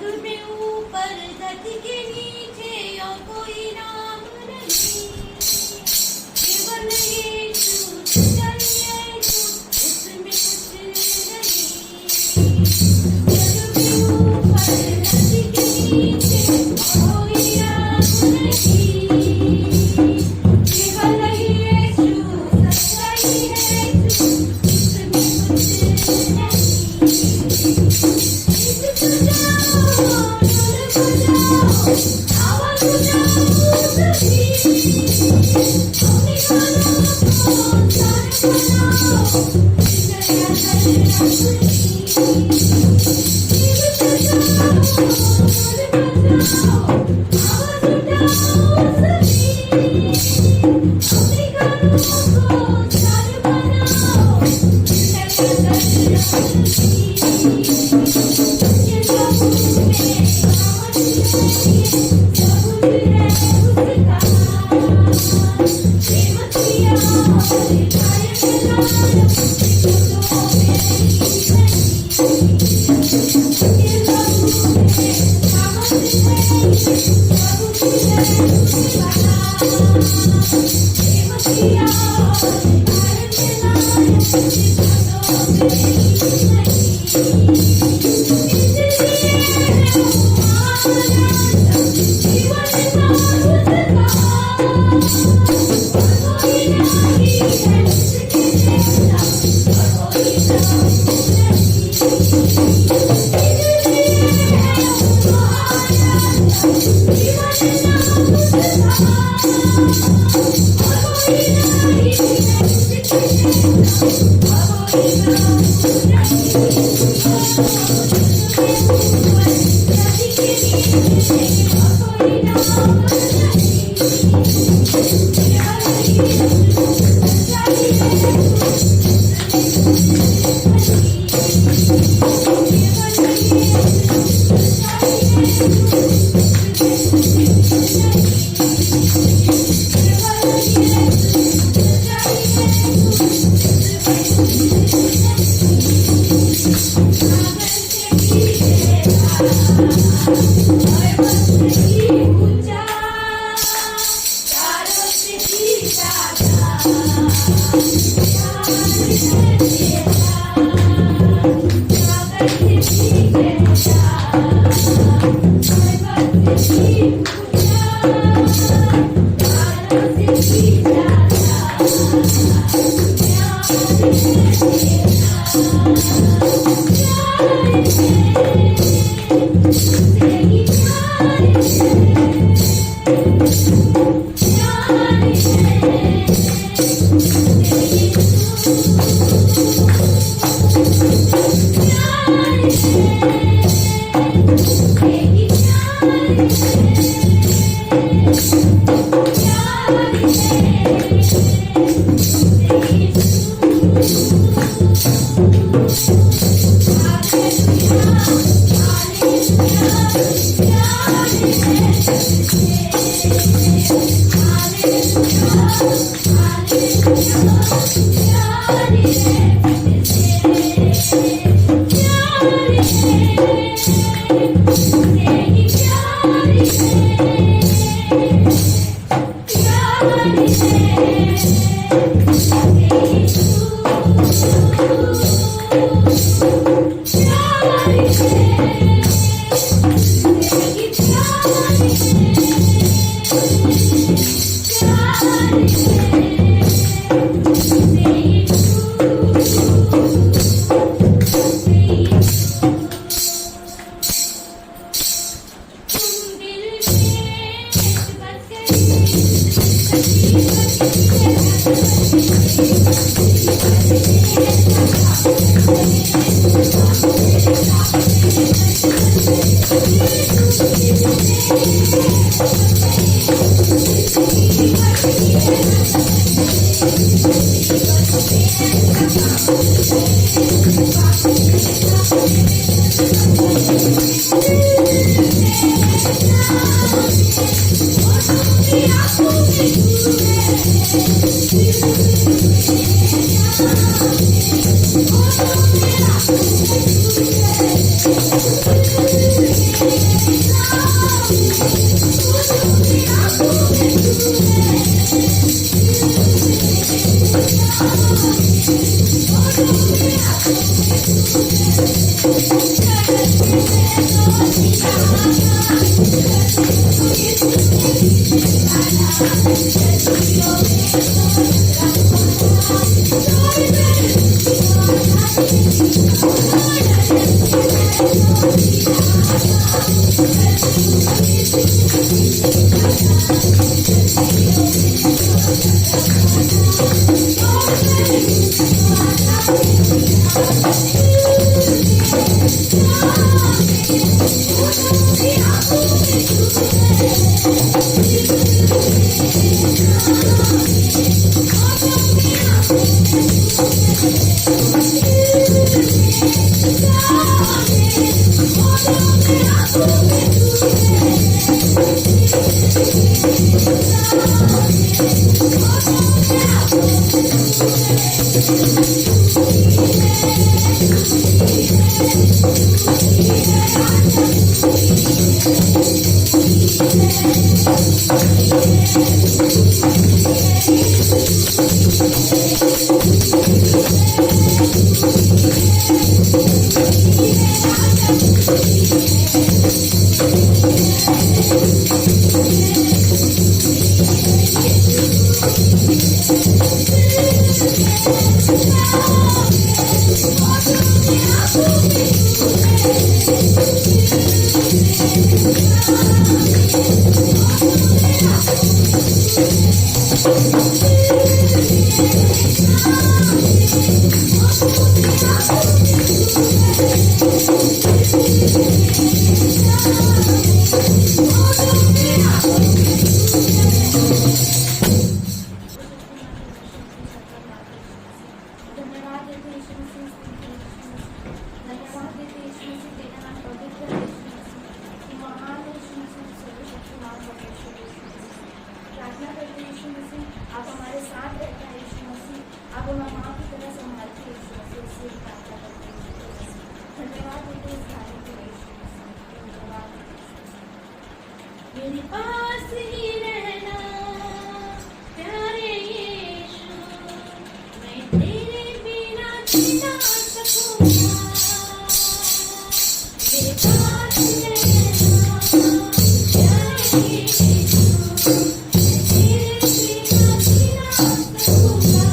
में ऊपर धरती के नीचे और कोई नाम नहीं, केवल यीशु सच्चाई यीशु, उसमें कुछ नहीं। स्वर्ग में ऊपर धरती के नीचे और कोई नाम नहीं, केवल यीशु सच्चाई यीशु, उसमें कुछ नहीं। मेरे पास ही रहना प्यारे यीशु, मैं तेरे बिना जी ना सकूंगा। मेरे पास रहना प्यारे यीशु, मैं तेरे बिना जी ना सकूंगा।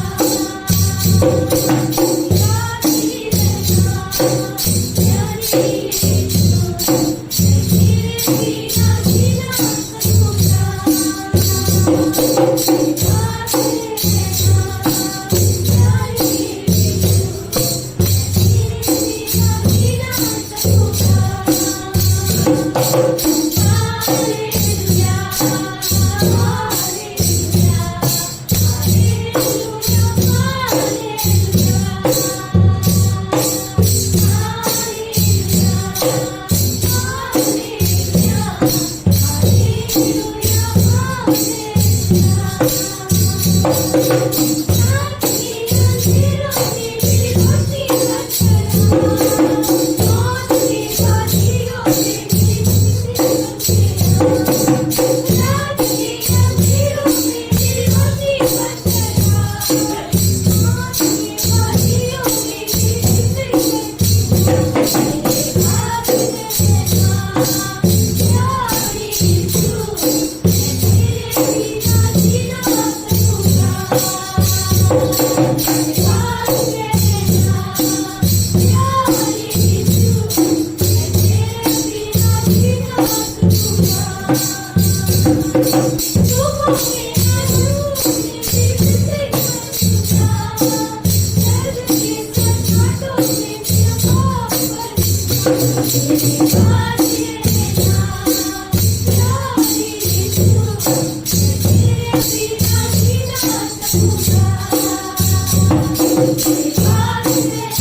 पास ही रहना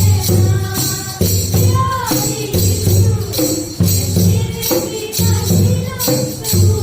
प्यारे यीशु, मैं तेरे बिना जी ना सकूंगा।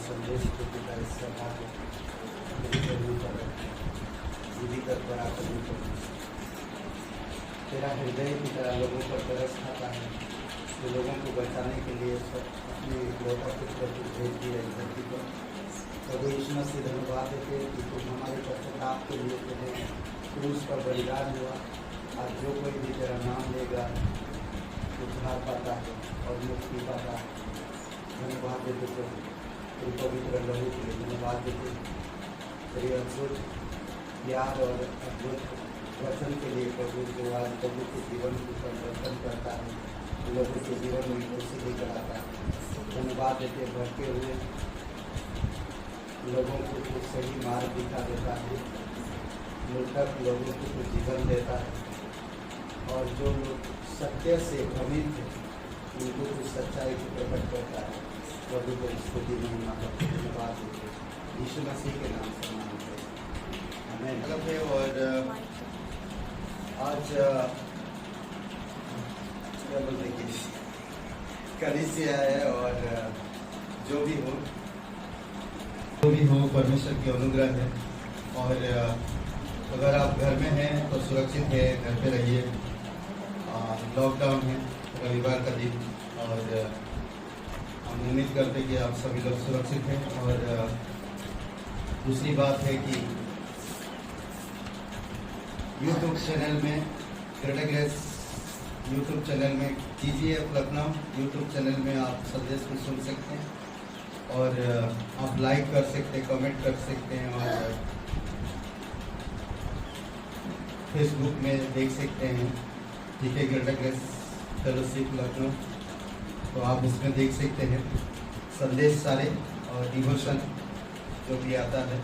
संदेश को पिता इस सभा को जीवित तेरा हृदय पिता लोगों पर तरस खाता है, तो लोगों को बचाने के लिए अपने इकलौता पुत्र को भेज दिया इस धरती पर। प्रभु यीशु मसीह धन्यवाद देते कि तुम हमारे पश्चाताप के लिए तुम्हें क्रूस पर बलिदान हुआ। आज जो कोई भी तेरा नाम लेगा उद्धार पाता है और मुक्ति पाता है। धन्यवाद देते प्रभु तेरे पवित्र लहू के लिए, धन्यवाद देते तेरे अद्भुत प्यार और अद्भुत वचन के लिए प्रभु, जो आज प्रभु के जीवन को परिवर्तन करता है, लोगों के जीवन में खुशी लेकर आता है। धन्यवाद देते भटके हुए लोगों को कुछ सही मार्ग दिखा देता है, मृतक लोगों को कुछ जीवन देता है, और जो लोग सत्य से भ्रमित थे उनको कुछ सच्चाई को प्रकट करता है। प्रभु को स्तुति महिमा करते धन्यवाद देते यीशु मसीह के नाम से मांगते हैं। हमें मतलब है। और आज क्या बोलते हैं कि कलीसिया है, और जो भी हो परमेश्वर की अनुग्रह है। और अगर आप घर में हैं तो सुरक्षित है, घर पे रहिए। लॉकडाउन है, रविवार का दिन, और हम उम्मीद करते हैं कि आप सभी लोग सुरक्षित हैं। और दूसरी बात है कि यूट्यूब चैनल में ग्रेटर ग्रेस यूट्यूब चैनल में TGF लखनऊ यूट्यूब चैनल में आप संदेश को सुन सकते हैं, और आप लाइक कर सकते हैं, कमेंट कर सकते हैं, और फेसबुक में देख सकते हैं। ठीक है, ग्रेटर ग्रेस फेलोशिप लखनऊ, तो आप उसमें देख सकते हैं संदेश सारे और डिवोशन जो भी आता है।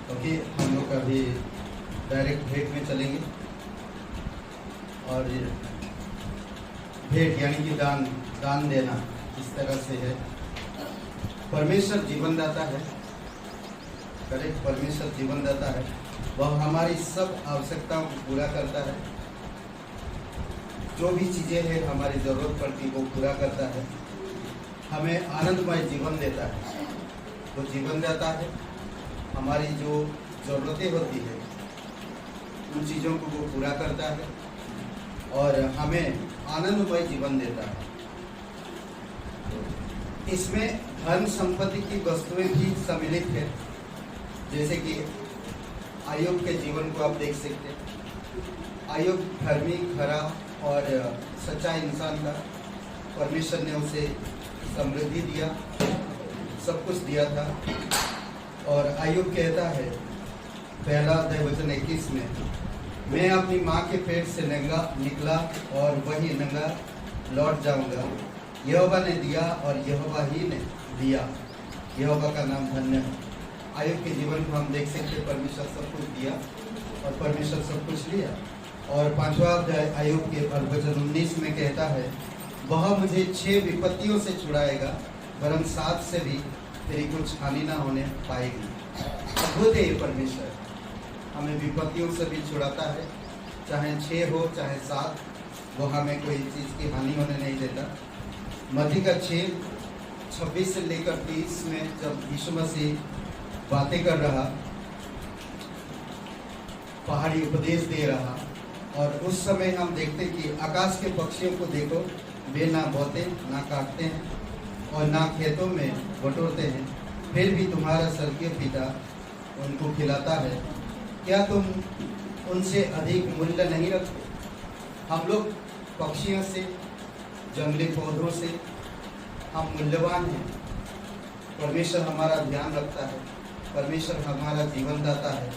क्योंकि हम लोग अभी डायरेक्ट भेंट में चलेंगे, और भेंट यानी कि दान देना इस तरह से है। परमेश्वर जीवनदाता है, करेक्ट। परमेश्वर जीवनदाता है, वह हमारी सब आवश्यकताओं को पूरा करता है। जो भी चीज़ें हैं हमारी ज़रूरत पड़ती वो पूरा करता है, हमें आनंदमय जीवन देता है। वो जीवनदाता है, हमारी जो ज़रूरतें होती है उन चीज़ों को वो पूरा करता है, और हमें आनंदमय जीवन देता है। इसमें धन संपत्ति की वस्तुएं भी सम्मिलित है, जैसे कि आयुब के जीवन को आप देख सकते हैं। आयुब धर्मी, खरा और सच्चा इंसान था। परमेश्वर ने उसे समृद्धि दिया, सब कुछ दिया था। और आयुब कहता है पहला अध्याय वचन 21 में, मैं अपनी माँ के पेट से नंगा निकला और वही नंगा लौट जाऊंगा। यहोवा ने दिया और यहोवा ही ने दिया, यहोवा का नाम धन्य है। आयुब के जीवन को हम देख सकते, परमेश्वर सब कुछ दिया और परमेश्वर सब कुछ लिया। और 5वां अध्याय आयुब के वचन 19 में कहता है, वह मुझे 6 विपत्तियों से छुड़ाएगा, वरन 7 से भी तेरी कुछ हानि ना होने पाएगी। अद्भुत है ये परमेश्वर, हमें विपत्तियों से भी छुड़ाता है, चाहे 6 हो चाहे 7, वो हमें कोई चीज़ की हानि होने नहीं देता। मत्ती का 6:26 से लेकर 30 में जब यीशु मसीह बातें कर रहा, पहाड़ी उपदेश दे रहा, और उस समय हम देखते कि आकाश के पक्षियों को देखो, वे ना बोते ना काटते हैं और ना खेतों में बटोरते हैं, फिर भी तुम्हारा स्वर्गीय पिता उनको खिलाता है। क्या तुम उनसे अधिक मूल्य नहीं रखते? हम लोग पक्षियों से, जंगली पौधों से हम मूल्यवान हैं। परमेश्वर हमारा ध्यान रखता है, परमेश्वर हमारा जीवन दाता है,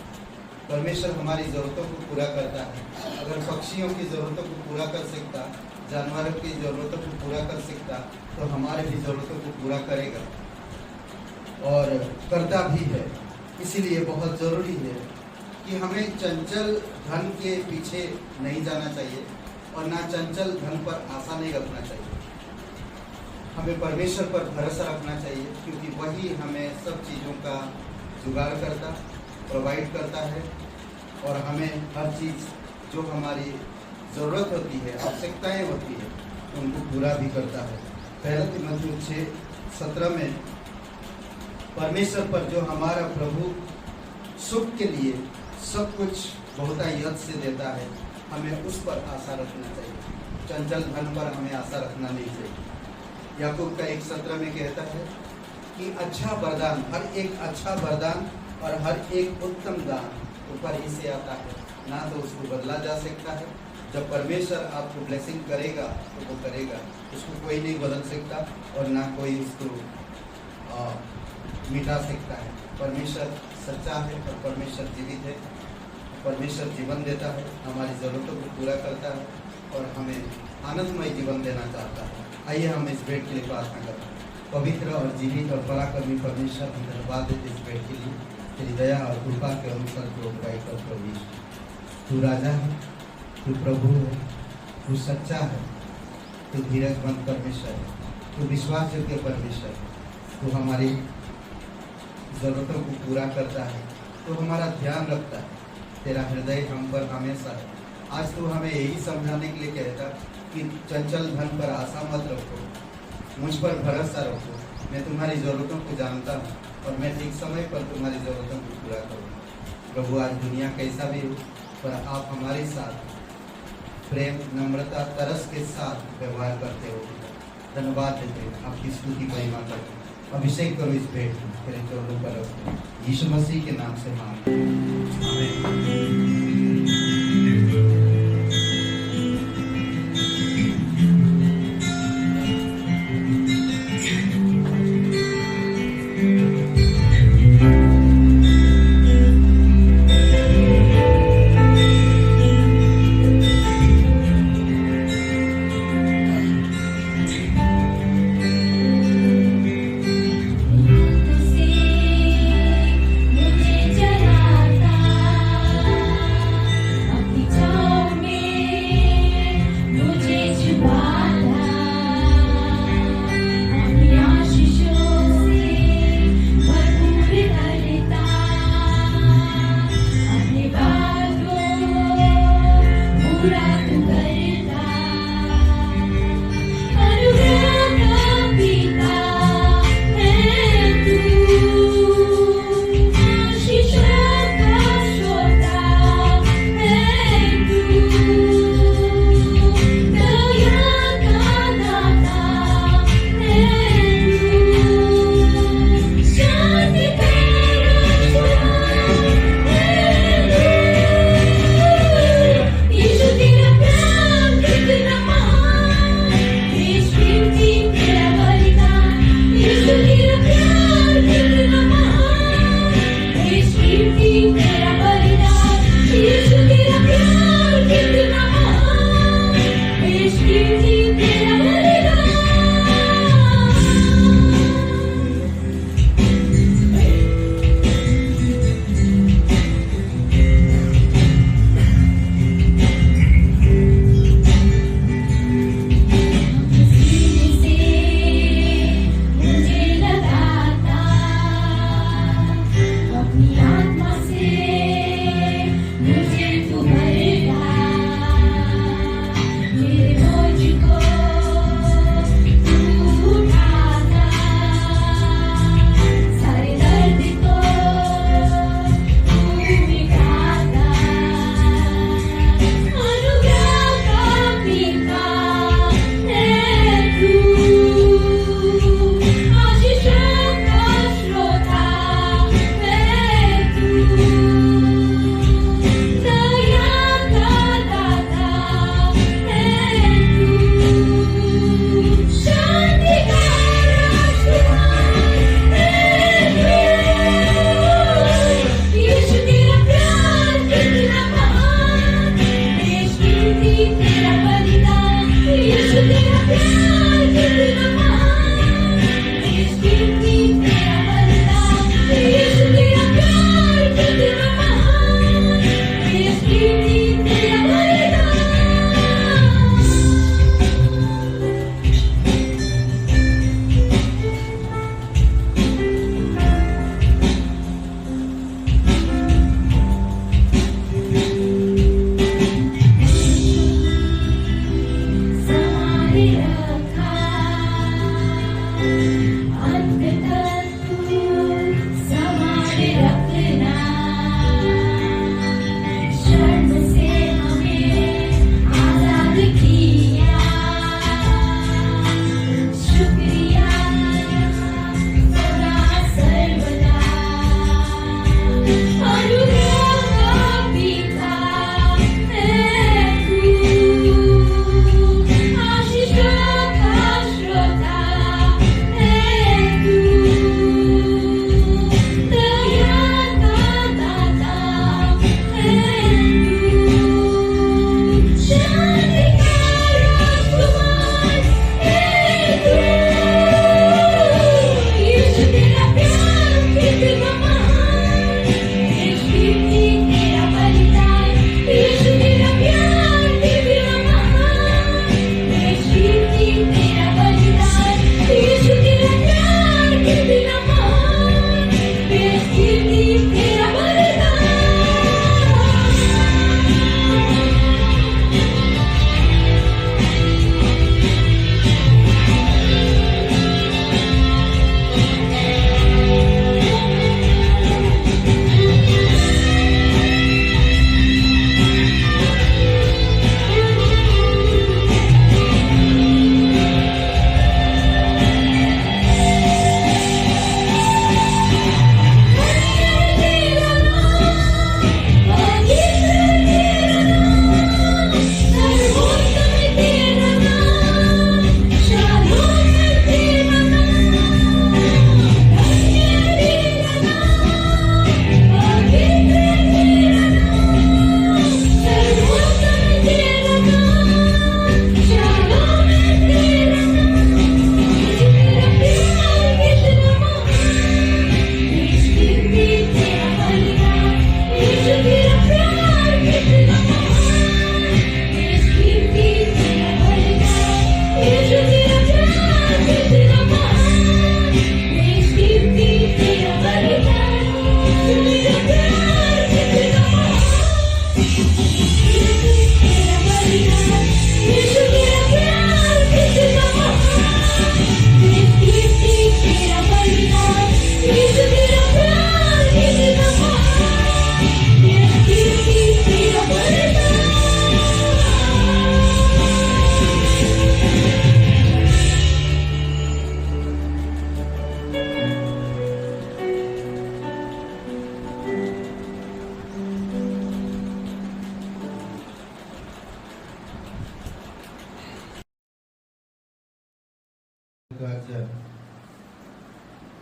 परमेश्वर हमारी ज़रूरतों को पूरा करता है। अगर पक्षियों की ज़रूरतों को पूरा कर सकता, जानवरों की ज़रूरतों को पूरा कर सकता, तो हमारे भी ज़रूरतों को पूरा करेगा, और करता भी है। इसीलिए बहुत ज़रूरी है कि हमें चंचल धन के पीछे नहीं जाना चाहिए, और ना चंचल धन पर आशा नहीं रखना चाहिए। हमें परमेश्वर पर भरोसा रखना चाहिए, क्योंकि वही हमें सब चीज़ों का जुगाड़ करता, प्रोवाइड करता है, और हमें हर चीज़ जो हमारी ज़रूरत होती है, आवश्यकताएं होती है, उनको पूरा भी करता है। पहला तिमोथेयुस 6:17 में परमेश्वर पर जो हमारा प्रभु सुख के लिए सब कुछ बहुतायत से देता है, हमें उस पर आशा रखना चाहिए, चंचल धन पर हमें आशा रखना नहीं चाहिए। याकूब का 1:17 में कहता है कि अच्छा वरदान, हर एक अच्छा वरदान और हर एक उत्तम दान ऊपर ही से आता है, ना तो उसको बदला जा सकता है। जब परमेश्वर आपको ब्लेसिंग करेगा तो वो करेगा, उसको कोई नहीं बदल सकता और ना कोई उसको मिटा सकता है। परमेश्वर सच्चा है और परमेश्वर जीवित है, परमेश्वर जीवन देता है, हमारी ज़रूरतों को पूरा करता है और हमें आनंदमय जीवन देना चाहता है। आइए हम इस भेंट के लिए प्रार्थना करें। पवित्र और जीवित और पराक्रमी परमेश्वर, हम धन्यवाद देते इस भेंट के लिए, तेरी दया और कृपा के अनुसार जो उपाय कर प्रभु। तू राजा है, तू प्रभु है, तू सच्चा है, तू धीरजमंद परमेश्वर है, तू विश्वास योग्य परमेश्वर है, तू हमारी जरूरतों को पूरा करता है, तो हमारा ध्यान रखता है। तेरा हृदय हम पर हमेशा है। आज तो हमें यही समझाने के लिए कहता कि चंचल धन पर आशा मत रखो, मुझ पर भरोसा रखो। मैं तुम्हारी ज़रूरतों को जानता हूँ और मैं ठीक समय पर तुम्हारी ज़रूरतों को पूरा करूँगा। प्रभु, आज दुनिया कैसा भी हो, पर आप हमारे साथ प्रेम, नम्रता, तरस के साथ व्यवहार करते हो। धन्यवाद देते हैं, आपकी स्तुति महिमा करते हैं। अभिषेक करो इस भेंट में, तेरे चरणों पर रखो। यीशु मसीह के नाम से मांगते हैं, आमीन।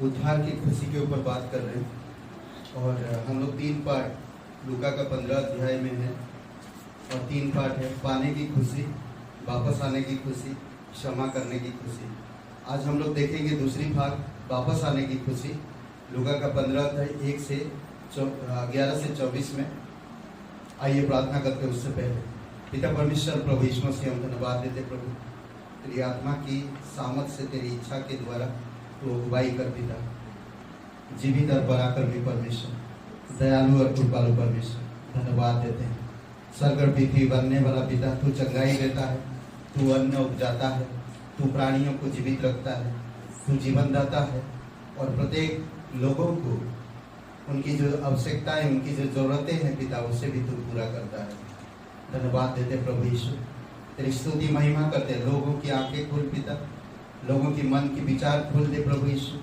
उद्धार की खुशी के ऊपर बात कर रहे हैं और हम लोग 3 पाठ लूका का 15 अध्याय में है और 3 पाठ है पाने की खुशी, वापस आने की खुशी, क्षमा करने की खुशी। आज हम लोग देखेंगे दूसरी भाग वापस आने की खुशी, लूका का 15 अध्याय 11 से 24 में। आइए प्रार्थना करते हैं उससे पहले। पिता परमेश्वर प्रभु यीशु मसीह हम धन्यवाद देते प्रभु, तेरी आत्मा की सामर्थ से तेरी इच्छा के द्वारा तो अगुवाई कर पिता, जीवित और पराक्रमी परमेश्वर, दयालु और कृपालु परमेश्वर, धन्यवाद देते हैं। स्वर्ग और पृथ्वी बनने वाला पिता, तू चंगाई देता है, तू अन्न उपजाता है, तू प्राणियों को जीवित रखता है, तू जीवन दाता है और प्रत्येक लोगों को उनकी जो आवश्यकताएं, उनकी जो जरूरतें हैं पिता, उसे भी तू पूरा करता है। धन्यवाद देते प्रभु यीशु, तेरी स्तुति महिमा करते। लोगों की आंखें खोल पिता, लोगों की मन की विचार खोल दे प्रभु यीशु,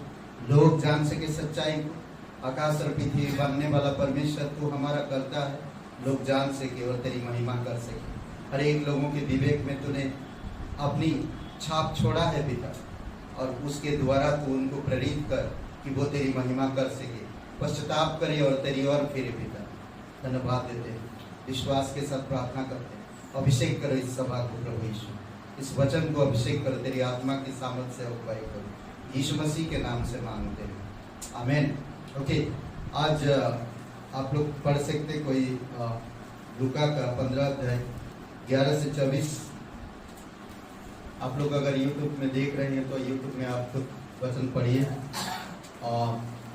लोग जान सके सच्चाई को। आकाश और पृथ्वी बनने वाला परमेश्वर तू हमारा करता है, लोग जान सके और तेरी महिमा कर सके। हर एक लोगों के विवेक में तूने अपनी छाप छोड़ा है पिता, और उसके द्वारा तू उनको प्रेरित कर कि वो तेरी महिमा कर सके, पश्चाताप करे और तेरी ओर फिरे पिता। धन्यवाद देते हैं, विश्वास के साथ प्रार्थना करते हैं। अभिषेक करो इस सभा को प्रभु यीशु, इस वचन को अभिषेक करो, तेरी आत्मा की सामर्थ से अगुवाई करो, यीशु मसीह के नाम से मांगते हैं, आमीन। ओके, आज आप लोग पढ़ सकते कोई लूका का 15 अध्याय 11 से 24। आप लोग अगर यूट्यूब में देख रहे हैं तो यूट्यूब में आप खुद वचन पढ़िए और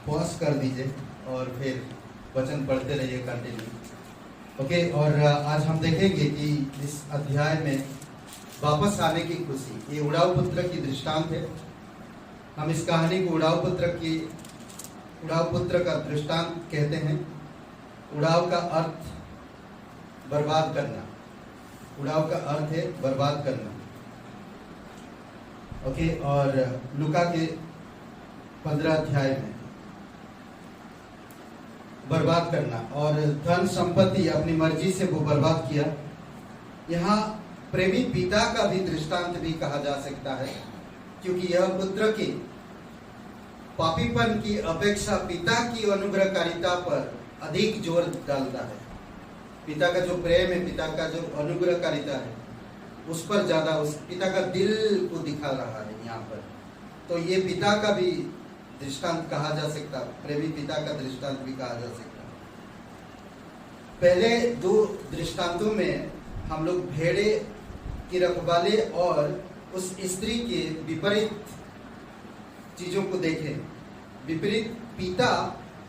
पॉज कर दीजिए और फिर वचन पढ़ते रहिए कंटिन्यू। ओके, और आज हम देखेंगे कि इस अध्याय में वापस आने की खुशी, ये उड़ाऊ पुत्र की दृष्टांत है। हम इस कहानी को उड़ाऊ पुत्र का दृष्टांत कहते हैं। उड़ाऊ का अर्थ बर्बाद करना, उड़ाऊ का अर्थ है बर्बाद करना। ओके, और लूका के 15 अध्याय में बर्बाद करना और धन संपत्ति अपनी मर्जी से वो बर्बाद किया। यहाँ प्रेमी पिता का भी दृष्टांत भी कहा जा सकता है, क्योंकि यह पुत्र के पापीपन की अपेक्षा पिता की अनुग्रहकारिता पर अधिक जोर डालता है। पिता का जो प्रेम है, पिता का जो अनुग्रहकारिता है, उस पर ज्यादा, उस पिता का दिल को दिखा रहा है यहाँ पर। तो ये पिता का भी दृष्टांत कहा जा सकता, प्रेमी पिता का दृष्टांत भी कहा जा सकता। पहले 2 दृष्टांतों में हम लोग भेड़े की रखवाले और उस स्त्री के विपरीत चीजों को देखें। विपरीत, पिता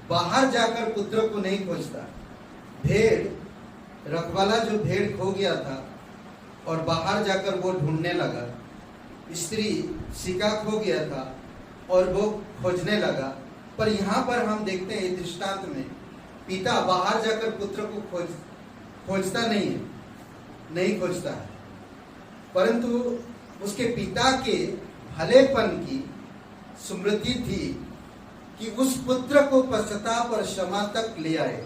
बाहर जाकर पुत्र को नहीं खोजता। भेड़ रखवाला जो भेड़ खो गया था और बाहर जाकर वो ढूंढने लगा, स्त्री सिक्का खो गया था और वो खोजने लगा। पर यहाँ पर हम देखते हैं दृष्टांत में पिता बाहर जाकर पुत्र को खोजता नहीं खोजता है, परंतु उसके पिता के भलेपन की स्मृति थी कि उस पुत्र को पश्चाताप और क्षमा तक ले आए।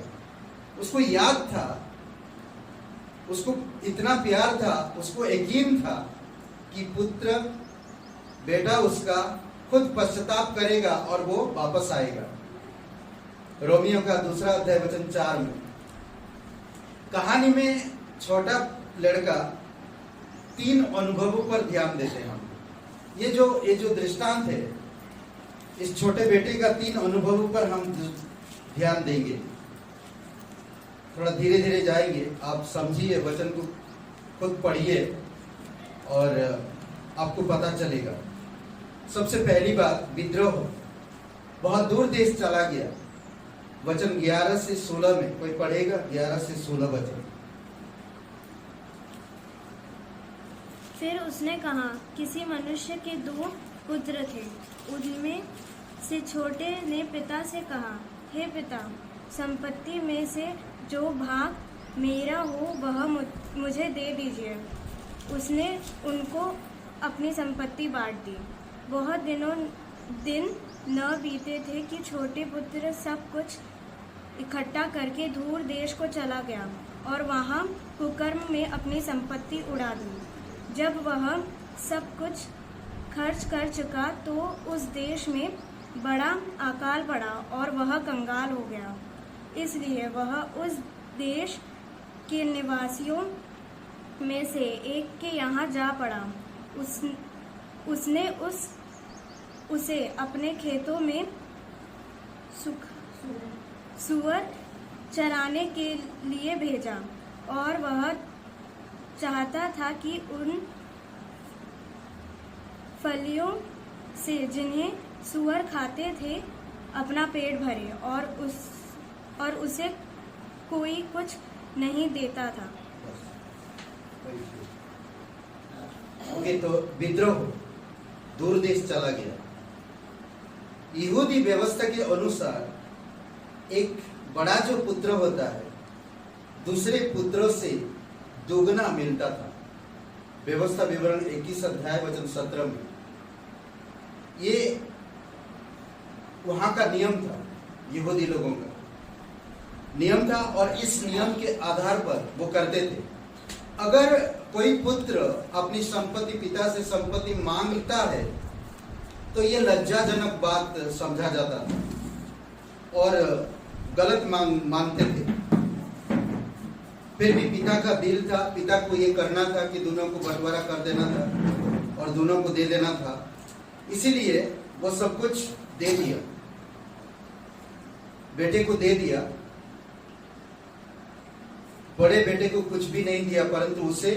उसको याद था, उसको इतना प्यार था, उसको यकीन था कि पुत्र बेटा उसका खुद पश्चाताप करेगा और वो वापस आएगा। रोमियो का 2 अध्याय वचन 4 में कहानी में छोटा लड़का 3 अनुभवों पर ध्यान देते हैं हम। ये जो दृष्टांत है, इस छोटे बेटे का 3 अनुभवों पर हम ध्यान देंगे। थोड़ा धीरे धीरे जाएंगे, आप समझिए, वचन को खुद पढ़िए और आपको पता चलेगा। सबसे पहली बात, विद्रोह। बहुत दूर देश चला गया। वचन 11 से 16 में कोई पढ़ेगा? 11 से 16 वचन। फिर उसने कहा, किसी मनुष्य के 2 पुत्र थे। उनमें से छोटे ने पिता से कहा, हे पिता, संपत्ति में से जो भाग मेरा हो वह मुझे दे दीजिए। उसने उनको अपनी संपत्ति बांट दी। बहुत दिन न बीते थे कि छोटे पुत्र सब कुछ इकट्ठा करके दूर देश को चला गया और वहाँ कुकर्म में अपनी संपत्ति उड़ा दी। जब वह सब कुछ खर्च कर चुका तो उस देश में बड़ा अकाल पड़ा और वह कंगाल हो गया। इसलिए वह उस देश के निवासियों में से एक के यहाँ जा पड़ा। उसने उसे अपने खेतों में सूअर चराने के लिए भेजा और वह चाहता था कि उन फलियों से जिन्हें सूअर खाते थे अपना पेट भरे, और उसे कोई कुछ नहीं देता था। ओके, तो विद्रोह दूर देश चला गया। यहूदी व्यवस्था के अनुसार एक बड़ा जो पुत्र होता है दूसरे पुत्रों से दोगुना मिलता था। व्यवस्था विवरण 21 अध्याय वचन 17 में ये वहां का नियम था, यहूदी लोगों का नियम था, और इस नियम के आधार पर वो करते थे। अगर कोई पुत्र अपनी संपत्ति पिता से संपत्ति मांगता है तो ये लज्जाजनक बात समझा जाता था और गलत मानते थे। फिर भी पिता का दिल था, पिता को ये करना था कि दोनों को बंटवारा कर देना था और दोनों को दे देना था, इसीलिए वो सब कुछ दे दिया, बेटे को दे दिया। बड़े बेटे को कुछ भी नहीं दिया, परंतु उसे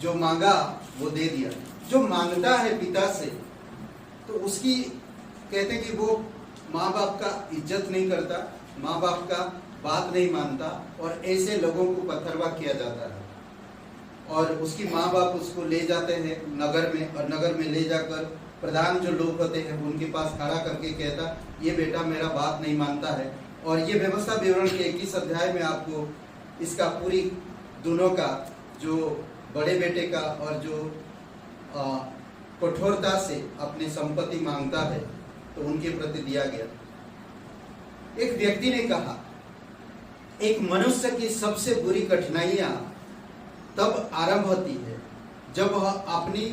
जो मांगा वो दे दिया। जो मांगता है पिता से तो उसकी कहते हैं कि वो माँ बाप का इज्जत नहीं करता, माँ बाप का बात नहीं मानता, और ऐसे लोगों को पत्थरवा किया जाता है। और उसकी माँ बाप उसको ले जाते हैं नगर में, और नगर में ले जाकर प्रधान जो लोग होते हैं उनके पास खड़ा करके कहता ये बेटा मेरा बात नहीं मानता है। और ये व्यवस्था विवरण के 21 अध्याय में आपको इसका पूरी दोनों का, जो बड़े बेटे का और जो कठोरता से अपनी संपत्ति मांगता है तो उनके प्रति दिया गया। एक व्यक्ति ने कहा एक मनुष्य की सबसे बुरी कठिनाइयां तब आरंभ होती है जब वह अपनी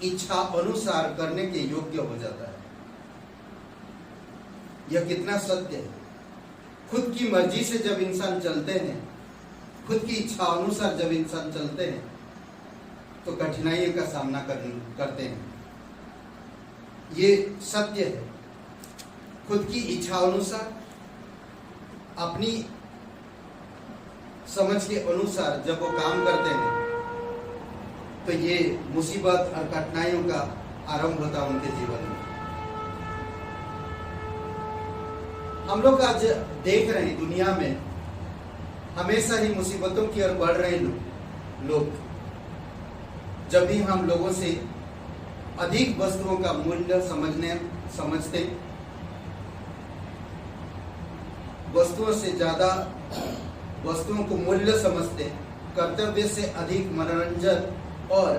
इच्छा अनुसार करने के योग्य हो जाता है। यह कितना सत्य है। खुद की मर्जी से जब इंसान चलते हैं, खुद की इच्छा अनुसार जब इंसान चलते हैं तो कठिनाइयों का सामना करते हैं। ये सत्य है। खुद की इच्छा अनुसार, अपनी समझ के अनुसार जब वो काम करते हैं तो ये मुसीबत और कठिनाइयों का आरंभ होता है उनके जीवन में। हम लोग आज देख रहे हैं दुनिया में हमेशा ही मुसीबतों की ओर बढ़ रहे लोग। जब भी हम लोगों से अधिक वस्तुओं का मूल्य समझते, वस्तुओं से ज्यादा वस्तुओं को मूल्य समझते, कर्तव्य से अधिक मनोरंजन और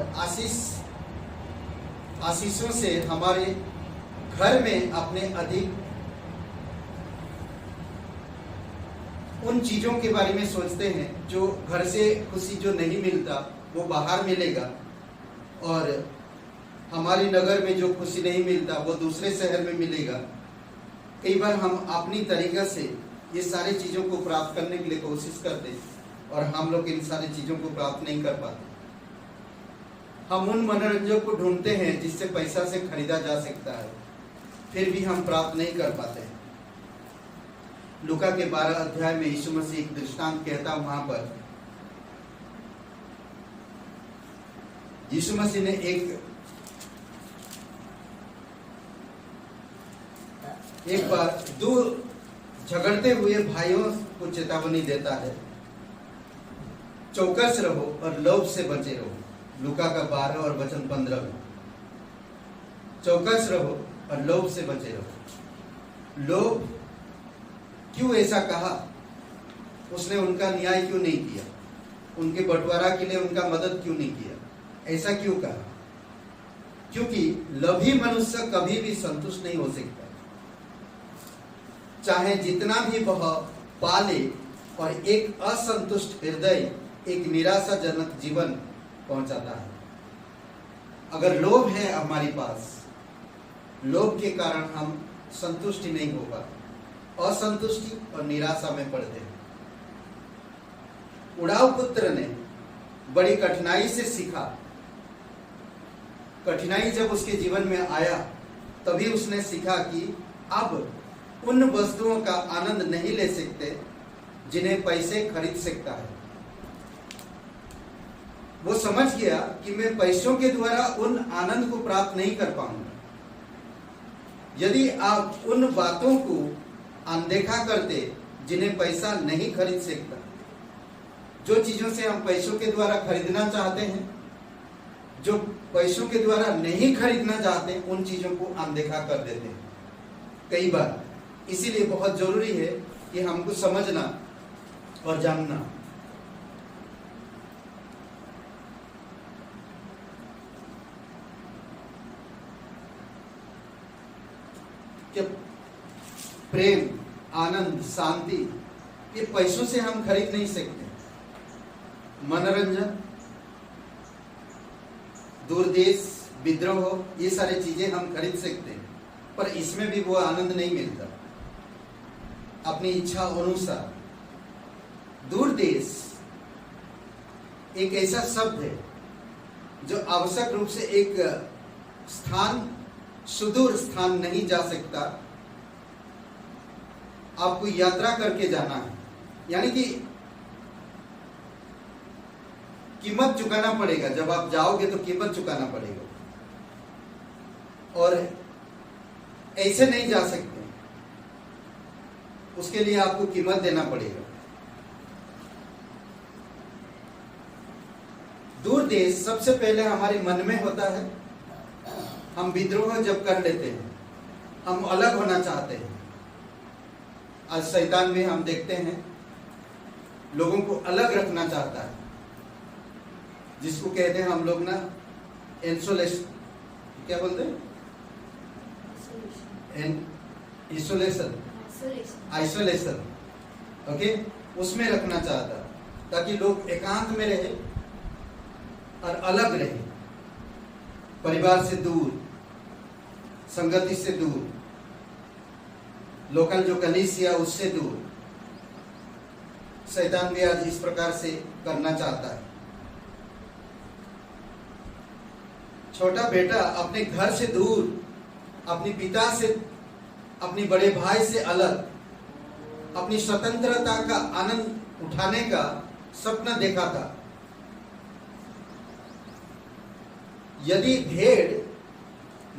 आशीषों से हमारे घर में अपने अधिक उन चीजों के बारे में सोचते हैं जो घर से खुशी जो नहीं मिलता वो बाहर मिलेगा, और हमारे नगर में जो खुशी नहीं मिलता वो दूसरे शहर में मिलेगा। कई बार हम अपनी तरीके से ये सारी चीजों को प्राप्त करने के लिए कोशिश करते हैं और हम लोग इन सारी चीजों को प्राप्त नहीं कर पाते। हम उन मनोरंजन को ढूंढते हैं जिससे पैसा से खरीदा जा सकता है, फिर भी हम प्राप्त नहीं कर पाते हैं। लूका के 12 अध्याय में यीशु मसीह एक दृष्टांत कहता, वहां पर यीशु मसीह ने एक बार दो झगड़ते हुए भाइयों को चेतावनी देता है, चौकस रहो और लोभ से बचे रहो। लूका का 12 और वचन 15 में चौकस रहो और लोभ से बचे रहो। लोभ क्यों ऐसा कहा? उसने उनका न्याय क्यों नहीं किया? उनके बंटवारा के लिए उनका मदद क्यों नहीं किया? ऐसा क्यों कहा? क्योंकि लोभी मनुष्य कभी भी संतुष्ट नहीं हो सकता, चाहे जितना भी वह पाले, और एक असंतुष्ट हृदय एक निराशाजनक जीवन पहुंचाता है। अगर लोभ है हमारे पास, लोभ के कारण हम संतुष्टि नहीं हो पाती, असंतुष्टि और निराशा में पड़ते हैं। उड़ाऊ पुत्र ने बड़ी कठिनाई से सीखा। कठिनाई जब उसके जीवन में आया तभी उसने सीखा कि अब उन वस्तुओं का आनंद नहीं ले सकते जिन्हें पैसे खरीद सकता है। वो समझ गया कि मैं पैसों के द्वारा उन आनंद को प्राप्त नहीं कर पाऊंगा। यदि आप उन बातों को अनदेखा करते जिन्हें पैसा नहीं खरीद सकता, जो चीजों से हम पैसों के द्वारा खरीदना चाहते हैं, जो पैसों के द्वारा नहीं खरीदना चाहते, उन चीजों को अनदेखा कर देते हैं कई बार। इसीलिए बहुत जरूरी है कि हमको समझना और जानना कि प्रेम, आनंद, शांति ये पैसों से हम खरीद नहीं सकते। मनोरंजन, दूरदेश, विद्रोह, ये सारी चीजें हम खरीद सकते हैं, पर इसमें भी वो आनंद नहीं मिलता अपनी इच्छा अनुसार। दूरदेश एक ऐसा शब्द है जो आवश्यक रूप से एक स्थान, सुदूर स्थान नहीं जा सकता, आपको यात्रा करके जाना है, यानी कि कीमत चुकाना पड़ेगा। जब आप जाओगे तो कीमत चुकाना पड़ेगा, और ऐसे नहीं जा सकते, उसके लिए आपको कीमत देना पड़ेगा। दूर देश सबसे पहले हमारे मन में होता है। हम विद्रोह जब कर लेते हैं, हम अलग होना चाहते हैं। आज शैतान में हम देखते हैं लोगों को अलग रखना चाहता है, जिसको कहते हैं हम लोग ना इंसोलेशन, क्या बोलते हैं, आइसोलेशन, ओके, उसमें रखना चाहता ताकि लोग एकांत में रहे और अलग रहे, परिवार से दूर, संगति से दूर, लोकल जो कलीसिया उससे दूर। शैतान भी आज इस प्रकार से करना चाहता है। छोटा बेटा अपने घर से दूर, अपने पिता से, अपने बड़े भाई से अलग, अपनी स्वतंत्रता का आनंद उठाने का सपना देखा था। यदि भेड़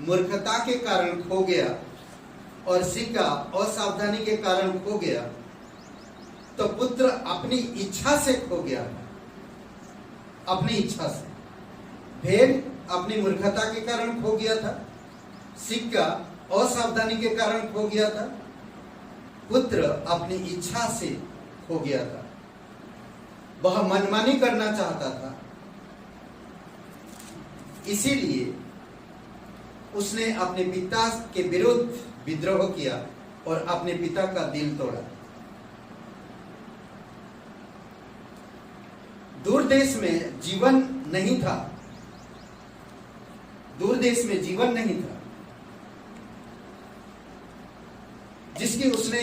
मूर्खता के कारण खो गया और सिक्का असावधानी के कारण खो गया, तो पुत्र अपनी इच्छा से खो गया। अपनी इच्छा से भेड़ अपनी मूर्खता के कारण खो गया था, सिक्का असावधानी के कारण खो गया था, पुत्र अपनी इच्छा से खो गया था। वह मनमानी करना चाहता था, इसीलिए उसने अपने पिता के विरुद्ध विद्रोह किया और अपने पिता का दिल तोड़ा। दूर देश में जीवन नहीं था, दूर देश में जीवन नहीं था जिसकी उसने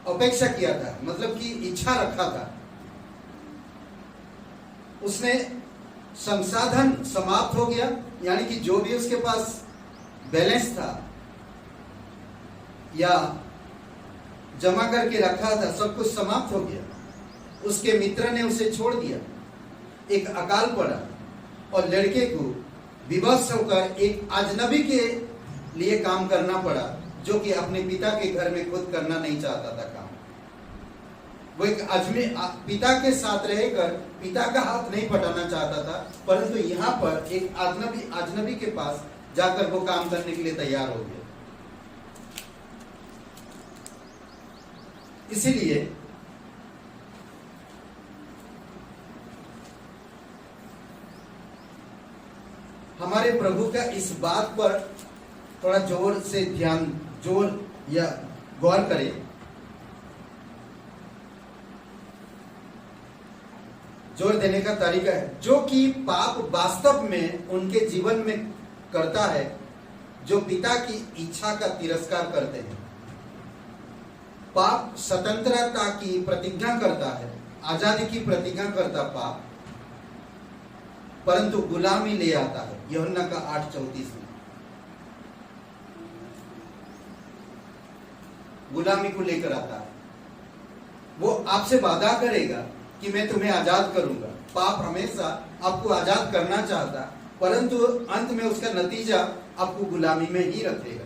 अपेक्षा किया था, मतलब कि इच्छा रखा था। उसने संसाधन समाप्त हो गया, यानी कि जो भी उसके पास बैलेंस था या जमा करके रखा था, सब कुछ समाप्त हो गया। उसके मित्र ने उसे छोड़ दिया, एक अकाल पड़ा और लड़के को विवश होकर एक अजनबी के लिए काम करना पड़ा, जो कि अपने पिता के घर में खुद करना नहीं चाहता था काम। वो एक पिता के साथ रहकर पिता का हाथ नहीं पटाना चाहता था, परंतु यहाँ पर एक अजनबी के पास जाकर वो काम करने के लिए तैयार हो गया। इसीलिए हमारे प्रभु का इस बात पर थोड़ा जोर या गौर करें। जोर देने का तरीका है, जो कि पाप वास्तव में उनके जीवन में करता है, जो पिता की इच्छा का तिरस्कार करते हैं। पाप स्वतंत्रता की प्रतिज्ञा करता है, आजादी की प्रतिज्ञा करता पाप, परंतु गुलामी ले आता है। यूहन्ना का 8:34 में गुलामी को लेकर आता है। वो आपसे वादा करेगा कि मैं तुम्हें आजाद करूंगा। पाप हमेशा आपको आजाद करना चाहता, परंतु अंत में उसका नतीजा आपको गुलामी में ही रखेगा।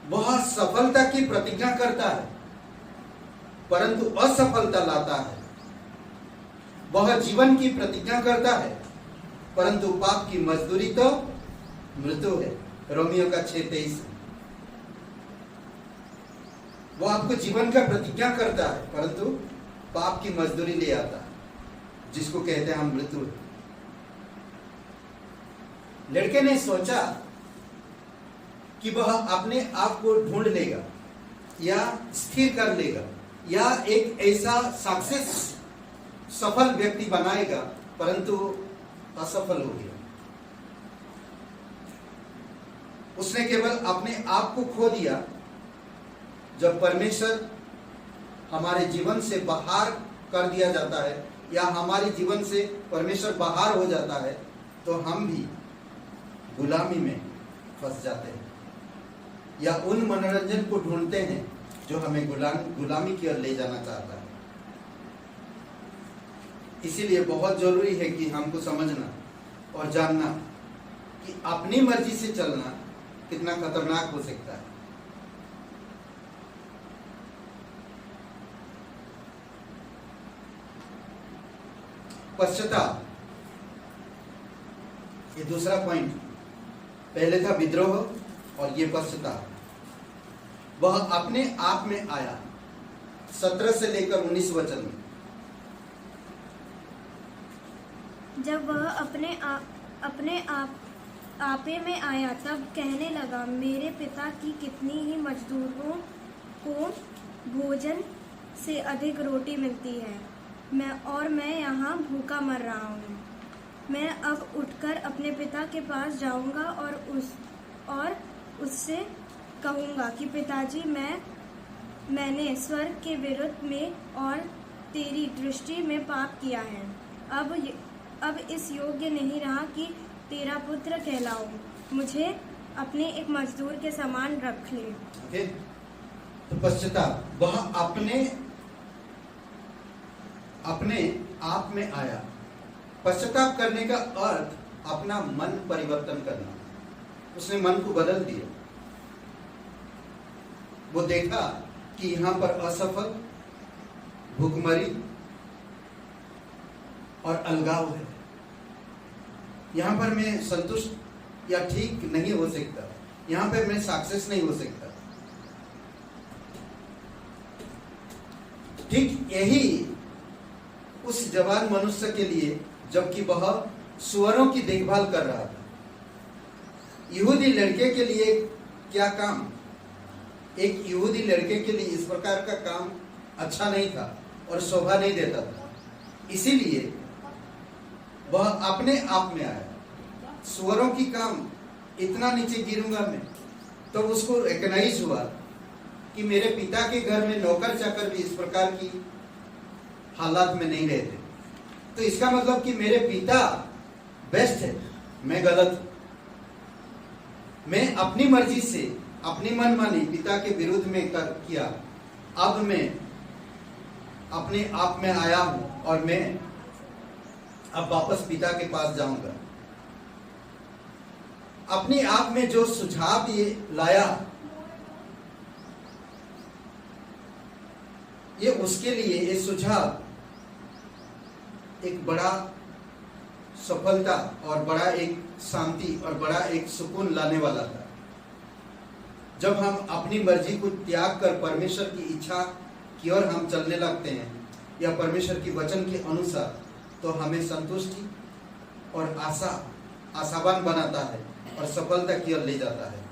वह सफलता की प्रतिज्ञा करता है, परंतु असफलता लाता है। वह जीवन की प्रतिज्ञा करता है, परंतु पाप की मजदूरी तो मृत्यु है। रोमियो का 6:23। वो आपको जीवन का प्रतिज्ञा करता है, परंतु पाप की मजदूरी ले आता है, जिसको कहते हैं हम मृत्यु। लड़के ने सोचा कि वह अपने आप को ढूंढ लेगा या स्थिर कर लेगा या एक ऐसा सक्सेस सफल व्यक्ति बनाएगा, परंतु असफल हो गया। उसने केवल अपने आप को खो दिया। जब परमेश्वर हमारे जीवन से बाहर कर दिया जाता है या हमारे जीवन से परमेश्वर बाहर हो जाता है, तो हम भी गुलामी में फंस जाते हैं या उन मनोरंजन को ढूंढते हैं जो हमें गुलामी की ओर ले जाना चाहता है। इसीलिए बहुत जरूरी है कि हमको समझना और जानना कि अपनी मर्जी से चलना कितना खतरनाक हो सकता है। पश्चाताप, ये दूसरा पॉइंट। पहले था विद्रोह और ये पश्चाताप। वह अपने आप में आया। 17 से लेकर 19 वचन में। जब वह अपने आपे में आया, तब कहने लगा, मेरे पिता की कितनी ही मजदूरों को भोजन से अधिक रोटी मिलती है, मैं यहाँ भूखा मर रहा हूँ। मैं अब उठकर अपने पिता के पास जाऊँगा और उससे कहूँगा कि पिताजी, मैंने स्वर्ग के विरुद्ध में और तेरी दृष्टि में पाप किया है। अब इस योग्य नहीं रहा कि तेरा पुत्र कहलाऊं। मुझे अपने एक मजदूर के समान रख ले। ओके, तो पश्चाताप, वह अपने आप में आया। पश्चाताप करने का अर्थ अपना मन परिवर्तन करना। उसने मन को बदल दिया। वो देखा कि यहाँ पर असफल, भूखमरी और अलगाव है। यहाँ पर मैं संतुष्ट या ठीक नहीं हो सकता, यहाँ पर मैं सक्सेस नहीं हो सकता। ठीक यही उस जवान मनुष्य के लिए, जबकि वह सुअरों की देखभाल कर रहा था। यहूदी लड़के के लिए क्या काम? एक यहूदी लड़के के लिए इस प्रकार का काम अच्छा नहीं था और शोभा नहीं देता था। इसीलिए वह अपने आप में आया। सुअरों की काम, इतना नीचे गिरूंगा मैं, तो उसको रिकॉग्नाइज हुआ कि मेरे पिता के घर में नौकर चाकर भी इस प्रकार की हालात में नहीं रहते। तो इसका मतलब कि मेरे पिता बेस्ट है, मैं गलत हूं। मैं अपनी मर्जी से, अपनी मनमानी पिता के विरुद्ध में किया। अब मैं अपने आप में आया हूं और मैं अब वापस पिता के पास जाऊंगा। अपने आप में जो सुझाव ये लाया, ये उसके लिए ये सुझाव एक बड़ा सफलता और बड़ा एक शांति और बड़ा एक सुकून लाने वाला था। जब हम अपनी मर्जी को त्याग कर परमेश्वर की इच्छा की ओर हम चलने लगते हैं या परमेश्वर की वचन के अनुसार, तो हमें संतुष्टि और आशावान बनाता है और सफलता की ओर ले जाता है।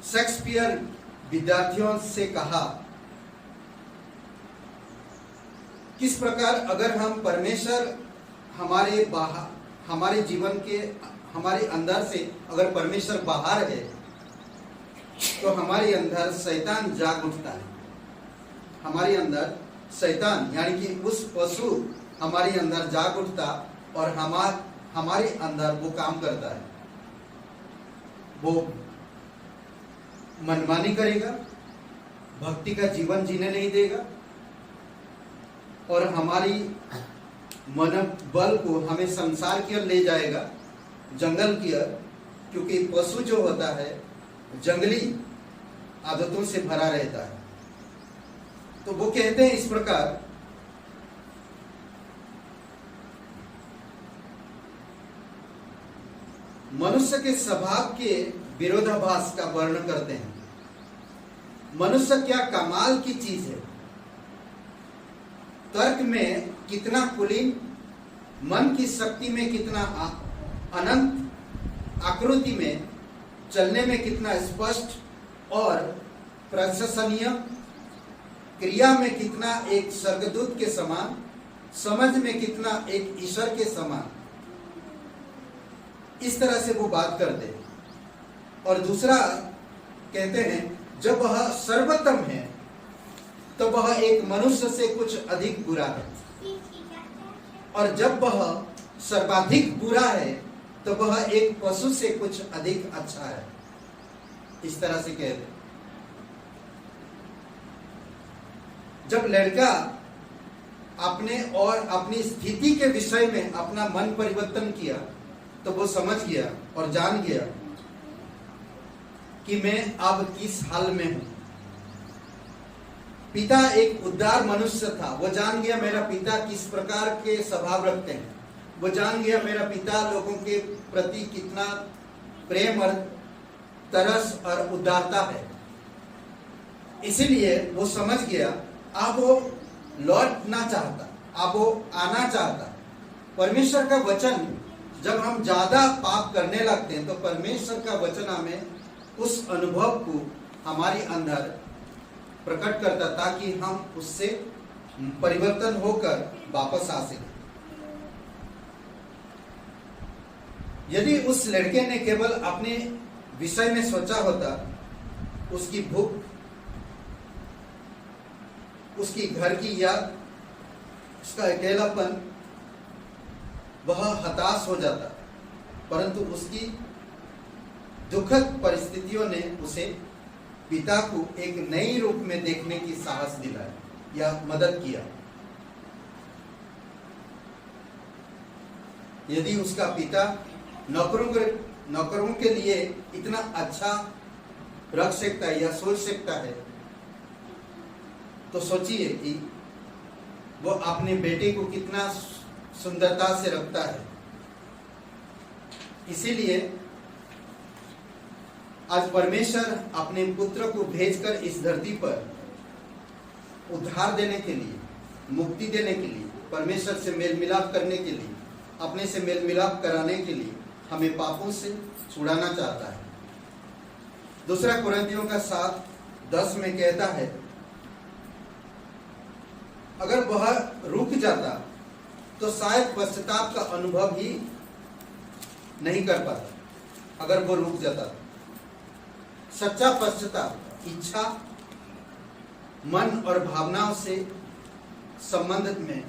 शेक्सपियर विद्यार्थियों से कहा, किस प्रकार अगर हम परमेश्वर हमारे जीवन के हमारे अंदर से अगर परमेश्वर बाहर है तो हमारे अंदर शैतान जाग उठता है। हमारे अंदर शैतान यानी कि उस पशु हमारे अंदर जाग उठता और हमारे अंदर वो काम करता है। वो मनमानी करेगा, भक्ति का जीवन जीने नहीं देगा और हमारी मनोबल को हमें संसार की ओर ले जाएगा, जंगल की ओर, क्योंकि पशु जो होता है जंगली आदतों से भरा रहता है। तो वो कहते हैं इस प्रकार, मनुष्य के स्वभाव के विरोधाभास का वर्णन करते हैं। मनुष्य क्या कमाल की चीज है, तर्क में कितना कुलीन, मन की शक्ति में कितना अनंत, आकृति में चलने में कितना स्पष्ट और प्रशंसनीय, क्रिया में कितना एक स्वर्गदूत के समान, समझ में कितना एक ईश्वर के समान। इस तरह से वो बात करते हैं। और दूसरा कहते हैं, जब वह सर्वोत्तम है तो वह एक मनुष्य से कुछ अधिक बुरा है, और जब वह सर्वाधिक बुरा है तो वह एक पशु से कुछ अधिक अच्छा है। इस तरह से कहते हैं। जब लड़का अपने और अपनी स्थिति के विषय में अपना मन परिवर्तन किया तो वो समझ गया और जान गया कि मैं अब किस हाल में हूं। पिता एक उदार मनुष्य था, वो जान गया मेरा पिता किस प्रकार के स्वभाव रखते हैं, वो जान गया मेरा पिता लोगों के प्रति कितना प्रेम और तरस और उदारता है। इसीलिए वो समझ गया, अब वो लौटना चाहता, अब वो आना चाहता। परमेश्वर का वचन, जब हम ज्यादा पाप करने लगते हैं तो परमेश्वर का वचन हमें उस अनुभव को हमारे अंदर प्रकट करता, ताकि हम उससे परिवर्तन होकर वापस आ सकें। यदि उस लड़के ने केवल अपने विषय में सोचा होता, उसकी भूख, उसकी घर की याद, उसका अकेलापन, वह हताश हो जाता। परंतु उसकी दुखद परिस्थितियों ने उसे पिता को एक नई रूप में देखने की साहस दिलाया या मदद किया। यदि उसका पिता नौकरों के लिए इतना अच्छा रख सकता है या सोच सकता है, तो सोचिए कि वो अपने बेटे को कितना सुंदरता से रखता है। इसीलिए आज परमेश्वर अपने पुत्र को भेजकर इस धरती पर उद्धार देने के लिए, मुक्ति देने के लिए, परमेश्वर से मेल मिलाप करने के लिए, अपने से मेल मिलाप कराने के लिए हमें पापों से छुड़ाना चाहता है। दूसरा कुरिन्थियों का 7:10 में कहता है, अगर वह रुक जाता तो शायद पश्चाताप का अनुभव ही नहीं कर पाता। अगर वो रुक जाता, सच्चा पश्चाताप इच्छा, मन और भावनाओं से संबंधित में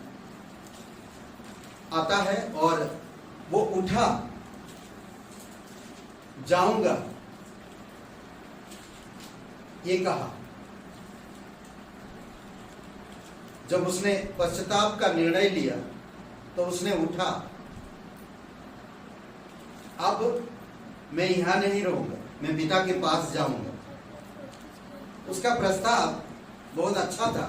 आता है, और वो उठा जाऊंगा ये कहा। जब उसने पश्चाताप का निर्णय लिया तो उसने उठा, अब मैं यहां नहीं रहूंगा, मैं पिता के पास जाऊंगा। उसका प्रस्ताव बहुत अच्छा था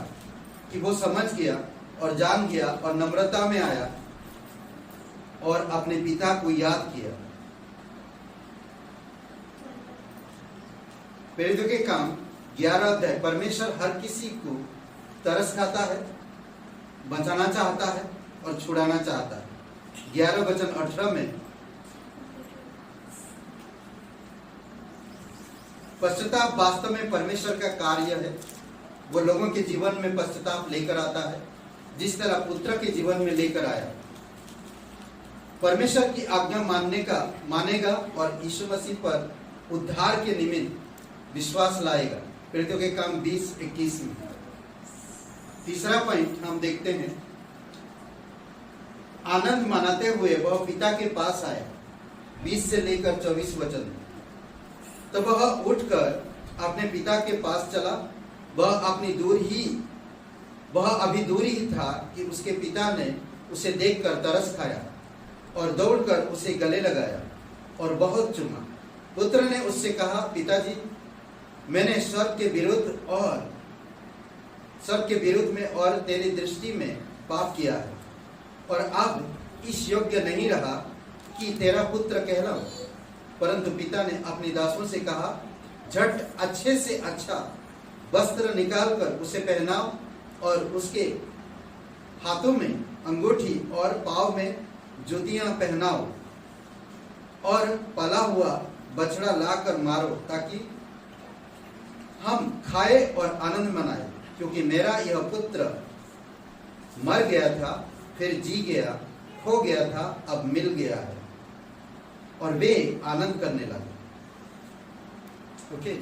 कि वो समझ गया और जान गया और नम्रता में आया और अपने पिता को याद किया। प्रेरितों के काम 11 अध्याय। परमेश्वर हर किसी को तरस खाता है, बचाना चाहता है और छुड़ाना चाहता है। 11 वचन 18 में पश्चाताप वास्तव में परमेश्वर का कार्य है। वो लोगों के जीवन में पश्चाताप लेकर आता है, जिस तरह पुत्र के जीवन में लेकर आया। परमेश्वर की आज्ञा मानेगा और यीशु मसीह पर उद्धार के निमित्त विश्वास लाएगा। प्रेरितों के काम 20:21 में। तीसरा पॉइंट हम देखते हैं, आनंद मनाते हुए वह पिता के पास आया। 20 से लेकर 24 वचन। तब वह उठकर अपने पिता के पास चला। वह अभी दूर ही था कि उसके पिता ने उसे देखकर तरस खाया और दौड़कर उसे गले लगाया और बहुत चूमा। पुत्र ने उससे कहा, पिताजी, मैंने स्वर्ग के विरुद्ध में और तेरी दृष्टि में पाप किया है और अब इस योग्य नहीं रहा कि तेरा पुत्र कहलाऊं। परंतु पिता ने अपने दासों से कहा, झट अच्छे से अच्छा वस्त्र निकालकर उसे पहनाओ और उसके हाथों में अंगूठी और पांव में जूतियां पहनाओ और पला हुआ बछड़ा लाकर मारो, ताकि हम खाए और आनंद मनाए। क्योंकि मेरा यह पुत्र मर गया था, फिर जी गया, खो गया था, अब मिल गया है। और वे आनंद करने लगे। ओके,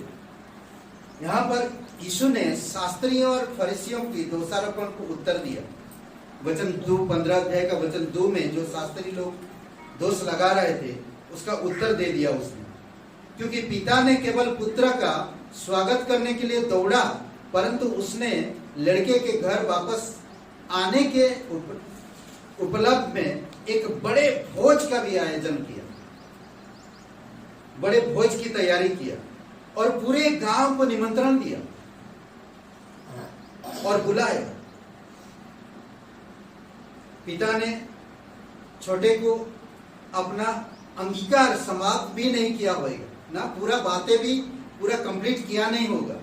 यहां पर यीशु ने शास्त्रियों और फरीसियों की दोषारोपण को उत्तर दिया। वचन 2 15 अध्याय का वचन 2 में जो शास्त्री लोग दोष लगा रहे थे उसका उत्तर दे दिया उसने। क्योंकि पिता ने केवल पुत्र का स्वागत करने के लिए दौड़ा, परंतु उसने लड़के के घर वापस आने के उपलब्ध में एक बड़े भोज का भी आयोजन किया, बड़े भोज की तैयारी किया और पूरे गांव को निमंत्रण दिया और बुलाया। पिता ने छोटे को अपना अंगीकार समाप्त भी नहीं किया होगा ना, पूरा बातें भी पूरा कंप्लीट किया नहीं होगा,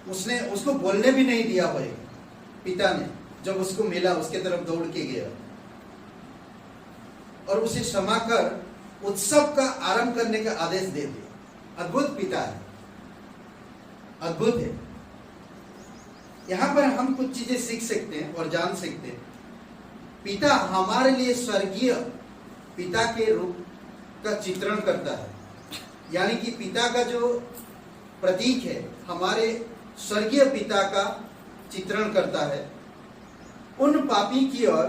उसने उसको बोलने भी नहीं दिया होगा। पिता ने जब उसको मिला उसके तरफ दौड़ के गया और उसे क्षमा कर उत्सव का आरंभ करने का आदेश दे दिया। अद्भुत पिता है, अद्भुत है। यहां पर हम कुछ चीजें सीख सकते हैं और जान सकते हैं। पिता हमारे लिए स्वर्गीय पिता के रूप का चित्रण करता है, यानी कि पिता का जो प्रतीक है हमारे स्वर्गीय पिता का चित्रण करता है। उन पापी की ओर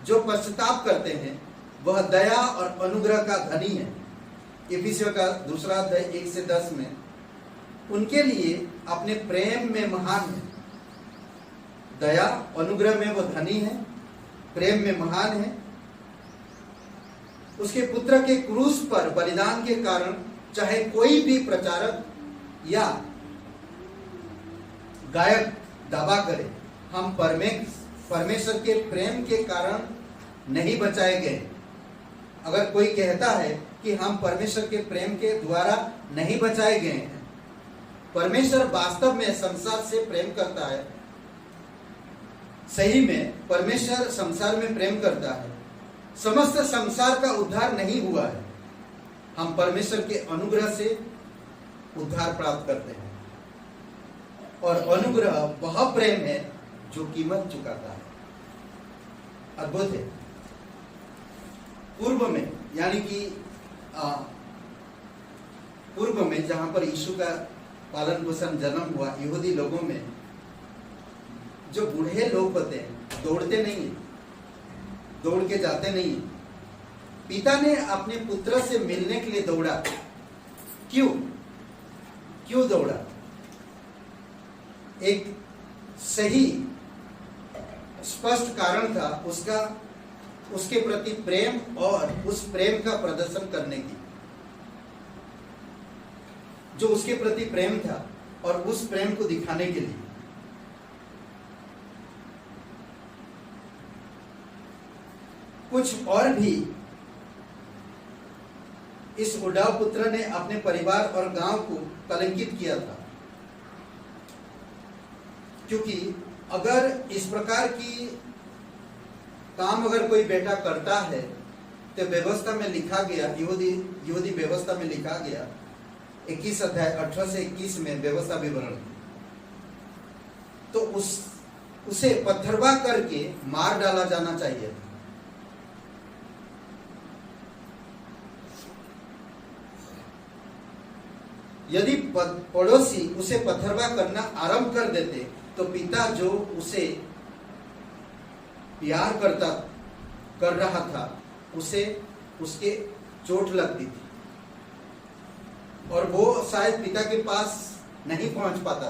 जो पश्चाताप करते हैं वह दया और अनुग्रह का धनी है। इफिसियों का 2 अध्याय 1 से 10 में उनके लिए अपने प्रेम में महान है। दया अनुग्रह में वह धनी है, प्रेम में महान है। उसके पुत्र के क्रूस पर बलिदान के कारण चाहे कोई भी प्रचारक या गायक दावा करे, हम परमेश्वर के प्रेम के कारण नहीं बचाए गए। अगर कोई कहता है कि हम परमेश्वर के प्रेम के द्वारा नहीं बचाए गए हैं, परमेश्वर वास्तव में संसार से प्रेम करता है। सही में परमेश्वर संसार में प्रेम करता है। समस्त संसार का उद्धार नहीं हुआ है, हम परमेश्वर के अनुग्रह से उद्धार प्राप्त करते हैं। और अनुग्रह वह प्रेम है जो कीमत चुकाता है। अद्भुत है। पूर्व में, यानी कि पूर्व में जहां पर यीशु का पालन पोषण जन्म हुआ, यहूदी लोगों में जो बूढ़े लोग होते हैं दौड़ते नहीं है, दौड़ के जाते नहीं है। पिता ने अपने पुत्र से मिलने के लिए दौड़ा। क्यों दौड़ा? एक सही स्पष्ट कारण था उसके प्रति प्रेम और उस प्रेम का प्रदर्शन करने की। जो उसके प्रति प्रेम था और उस प्रेम को दिखाने के लिए। कुछ और भी इस उड़ाव पुत्र ने अपने परिवार और गांव को कलंकित किया था, क्योंकि अगर इस प्रकार की काम अगर कोई बेटा करता है तो व्यवस्था में लिखा गया, यहूदी व्यवस्था में लिखा गया 21 अध्याय 18 से 21 में व्यवस्था विवरण, तो उसे पत्थरवा करके मार डाला जाना चाहिए था। यदि पड़ोसी उसे पथरवा करना आरंभ कर देते तो पिता जो उसे प्यार कर रहा था उसे उसके चोट लगती थी और वो शायद पिता के पास नहीं पहुंच पाता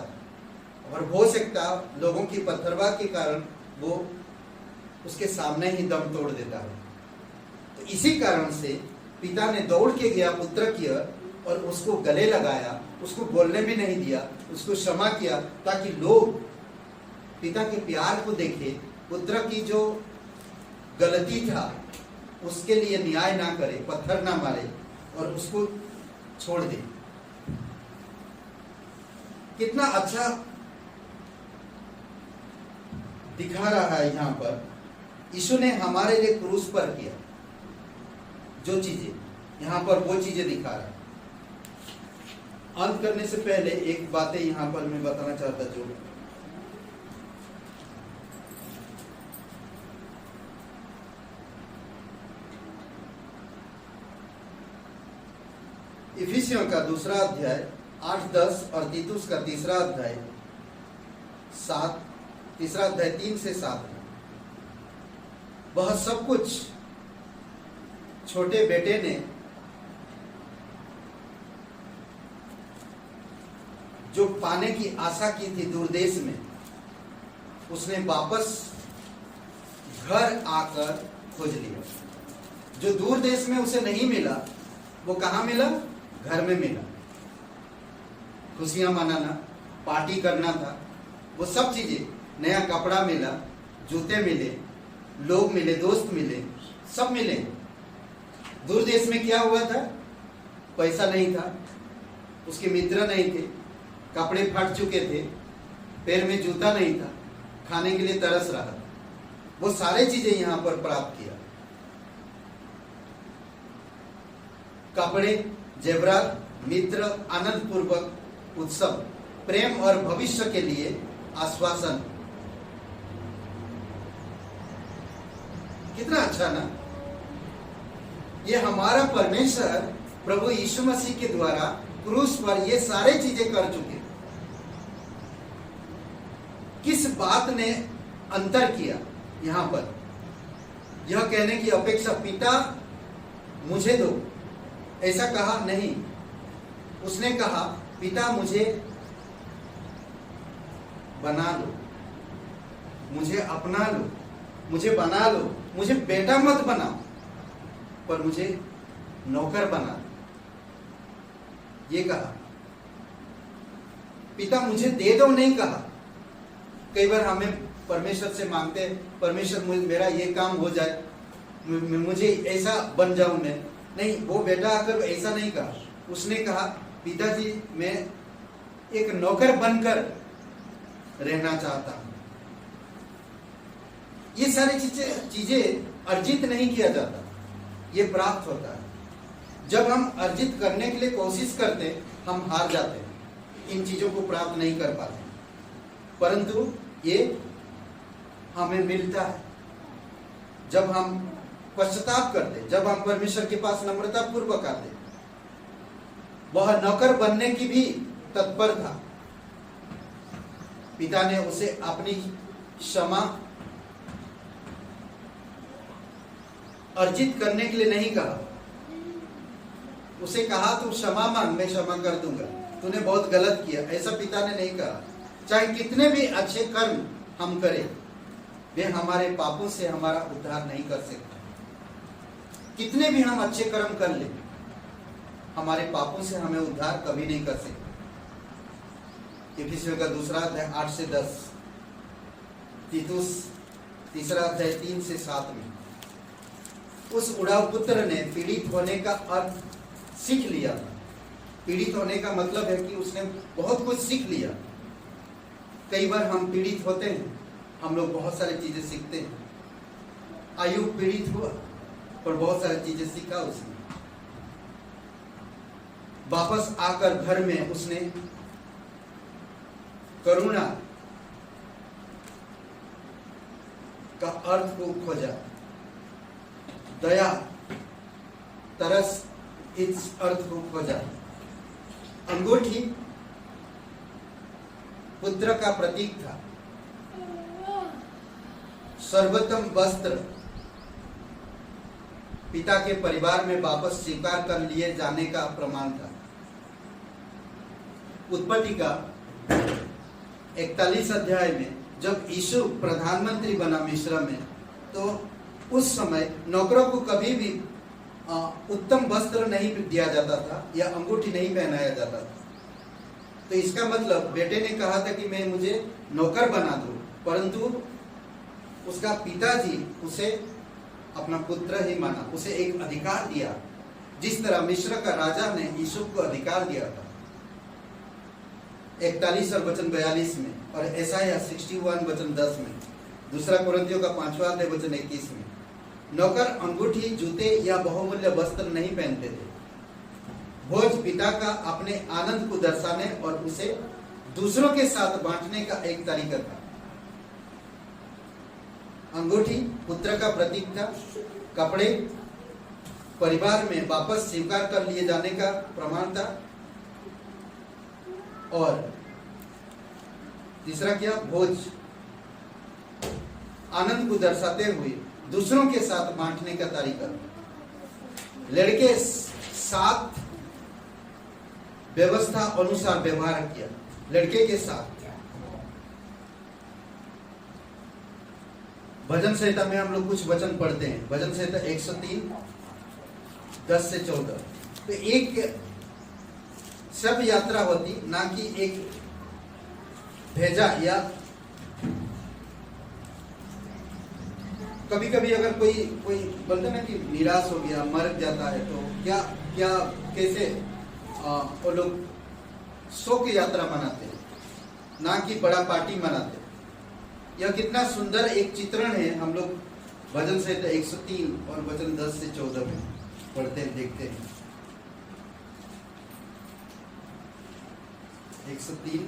और हो सकता लोगों की पथरवा के कारण वो उसके सामने ही दम तोड़ देता है। तो इसी कारण से पिता ने दौड़ के गया पुत्र की ओर और उसको गले लगाया, उसको बोलने भी नहीं दिया, उसको क्षमा किया ताकि लोग पिता के प्यार को देखे, पुत्र की जो गलती था उसके लिए न्याय ना करे, पत्थर ना मारे और उसको छोड़ दे। कितना अच्छा दिखा रहा है यहाँ पर, यीशु ने हमारे लिए क्रूस पर किया जो चीजें, यहाँ पर वो चीजें दिखा रहा है। अंत करने से पहले एक बातें यहाँ पर मैं बताना चाहता जो इफिसियों का 2 अध्याय 8-10 और तीतुस का 3 अध्याय 3 से 7 में वह सब कुछ छोटे बेटे ने जो पाने की आशा की थी दूर देश में, उसने वापस घर आकर खोज लिया। जो दूर देश में उसे नहीं मिला वो कहाँ मिला? घर में मिला। खुशियां मनाना, पार्टी करना था, वो सब चीजें, नया कपड़ा मिला, जूते मिले, लोग मिले, दोस्त मिले, सब मिले। दूर देश में क्या हुआ था? पैसा नहीं था, उसके मित्र नहीं थे, कपड़े फट चुके थे, पैर में जूता नहीं था, खाने के लिए तरस रहा था। वो सारे चीजें यहां पर प्राप्त किया। कपड़े, जेवरात, मित्र, आनंद पूर्वक उत्सव, प्रेम और भविष्य के लिए आश्वासन। कितना अच्छा ना? ये हमारा परमेश्वर प्रभु यीशु मसीह के द्वारा क्रूस पर ये सारे चीजें कर चुके। किस बात ने अंतर किया यहां पर? यह कहने की अपेक्षा पिता मुझे दो, ऐसा कहा नहीं। उसने कहा पिता मुझे बना लो, मुझे अपना लो, मुझे बना लो, मुझे बेटा मत बनाओ पर मुझे नौकर बना दो, ये कहा। पिता मुझे दे दो नहीं कहा। कई बार हमें परमेश्वर से मांगते हैं, परमेश्वर मेरा ये काम हो जाए, मुझे ऐसा बन जाऊं मैं। नहीं, वो बेटा आकर ऐसा नहीं कहा। उसने कहा पिताजी मैं एक नौकर बनकर रहना चाहता हूं। ये सारी चीजें अर्जित नहीं किया जाता, ये प्राप्त होता है। जब हम अर्जित करने के लिए कोशिश करते हम हार जाते हैं, इन चीजों को प्राप्त नहीं कर पाते। परंतु ये हमें मिलता है जब हम पश्चाताप करते, जब हम परमेश्वर के पास नम्रता पूर्वक आते। वह नौकर बनने की भी तत्पर था। पिता ने उसे अपनी क्षमा अर्जित करने के लिए नहीं कहा। उसे कहा तू क्षमा मांग, मैं क्षमा कर दूंगा, तूने बहुत गलत किया, ऐसा पिता ने नहीं कहा। चाहे कितने भी अच्छे कर्म हम करें, वे हमारे पापों से हमारा उद्धार नहीं कर सकते। कितने भी हम अच्छे कर्म कर लें, हमारे पापों से हमें उद्धार कभी नहीं कर सकते। इफिसियों का 2 अध्याय 8 से 10, तीतुस 3 अध्याय 3 से 7 में उस उड़ाऊ पुत्र ने पीड़ित होने का अर्थ सीख लिया था। पीड़ित होने का मतलब है कि उसने बहुत कुछ सीख लिया। कई बार हम पीड़ित होते हैं, हम लोग बहुत सारी चीजें सीखते हैं। अय्यूब पीड़ित हुआ पर बहुत सारी चीजें सीखा उसने। वापस आकर घर में उसने करुणा का अर्थ को खोजा, दया, तरस, इस अर्थ को खोजा। अंगूठी पुत्र का प्रतीक था, सर्वोत्तम वस्त्र पिता के परिवार में वापस स्वीकार कर लिए जाने का प्रमाण था। उत्पत्ति का 41 अध्याय में जब यीशु प्रधानमंत्री बना मिस्र में, तो उस समय नौकरों को कभी भी उत्तम वस्त्र नहीं दिया जाता था या अंगूठी नहीं पहनाया जाता था। तो इसका मतलब बेटे ने कहा था कि मैं मुझे नौकर बना दूं, परंतु उसका पिताजी उसे अपना पुत्र ही माना, उसे एक अधिकार दिया, जिस तरह मिस्र का राजा ने यूसुफ को अधिकार दिया था 41 और वचन 42 में, और एसाया 61 वचन 10 में, दूसरा कुरिन्थियों का 5वां अध्याय वचन 21 में। नौकर अंगूठी, जूते या बहुमूल्य वस्त्र नहीं पहनते थे। भोज पिता का अपने आनंद को दर्शाने और उसे दूसरों के साथ बांटने का एक तरीका था। अंगूठी पुत्र का प्रतीक था, कपड़े परिवार में वापस स्वीकार कर लिए जाने का प्रमाण था, और तीसरा क्या, भोज आनंद को दर्शाते हुए दूसरों के साथ बांटने का तरीका। लड़के साथ व्यवस्था अनुसार व्यवहार किया, लड़के के साथ। भजन संहिता में हम लोग कुछ वचन पढ़ते हैं, भजन संहिता 103 10 से 14। तो एक सब यात्रा होती, ना कि एक भेजा, या कभी कभी अगर कोई बोलते ना कि निराश हो गया, मर जाता है, तो क्या क्या कैसे वो लोग शोक यात्रा मनाते हैं, ना कि बड़ा पार्टी मनाते हैं। यह कितना सुंदर एक चित्रण है, हम लोग भजन संहिता 103 और वचन 10 से 14 में पढ़ते हैं, देखते हैं। 103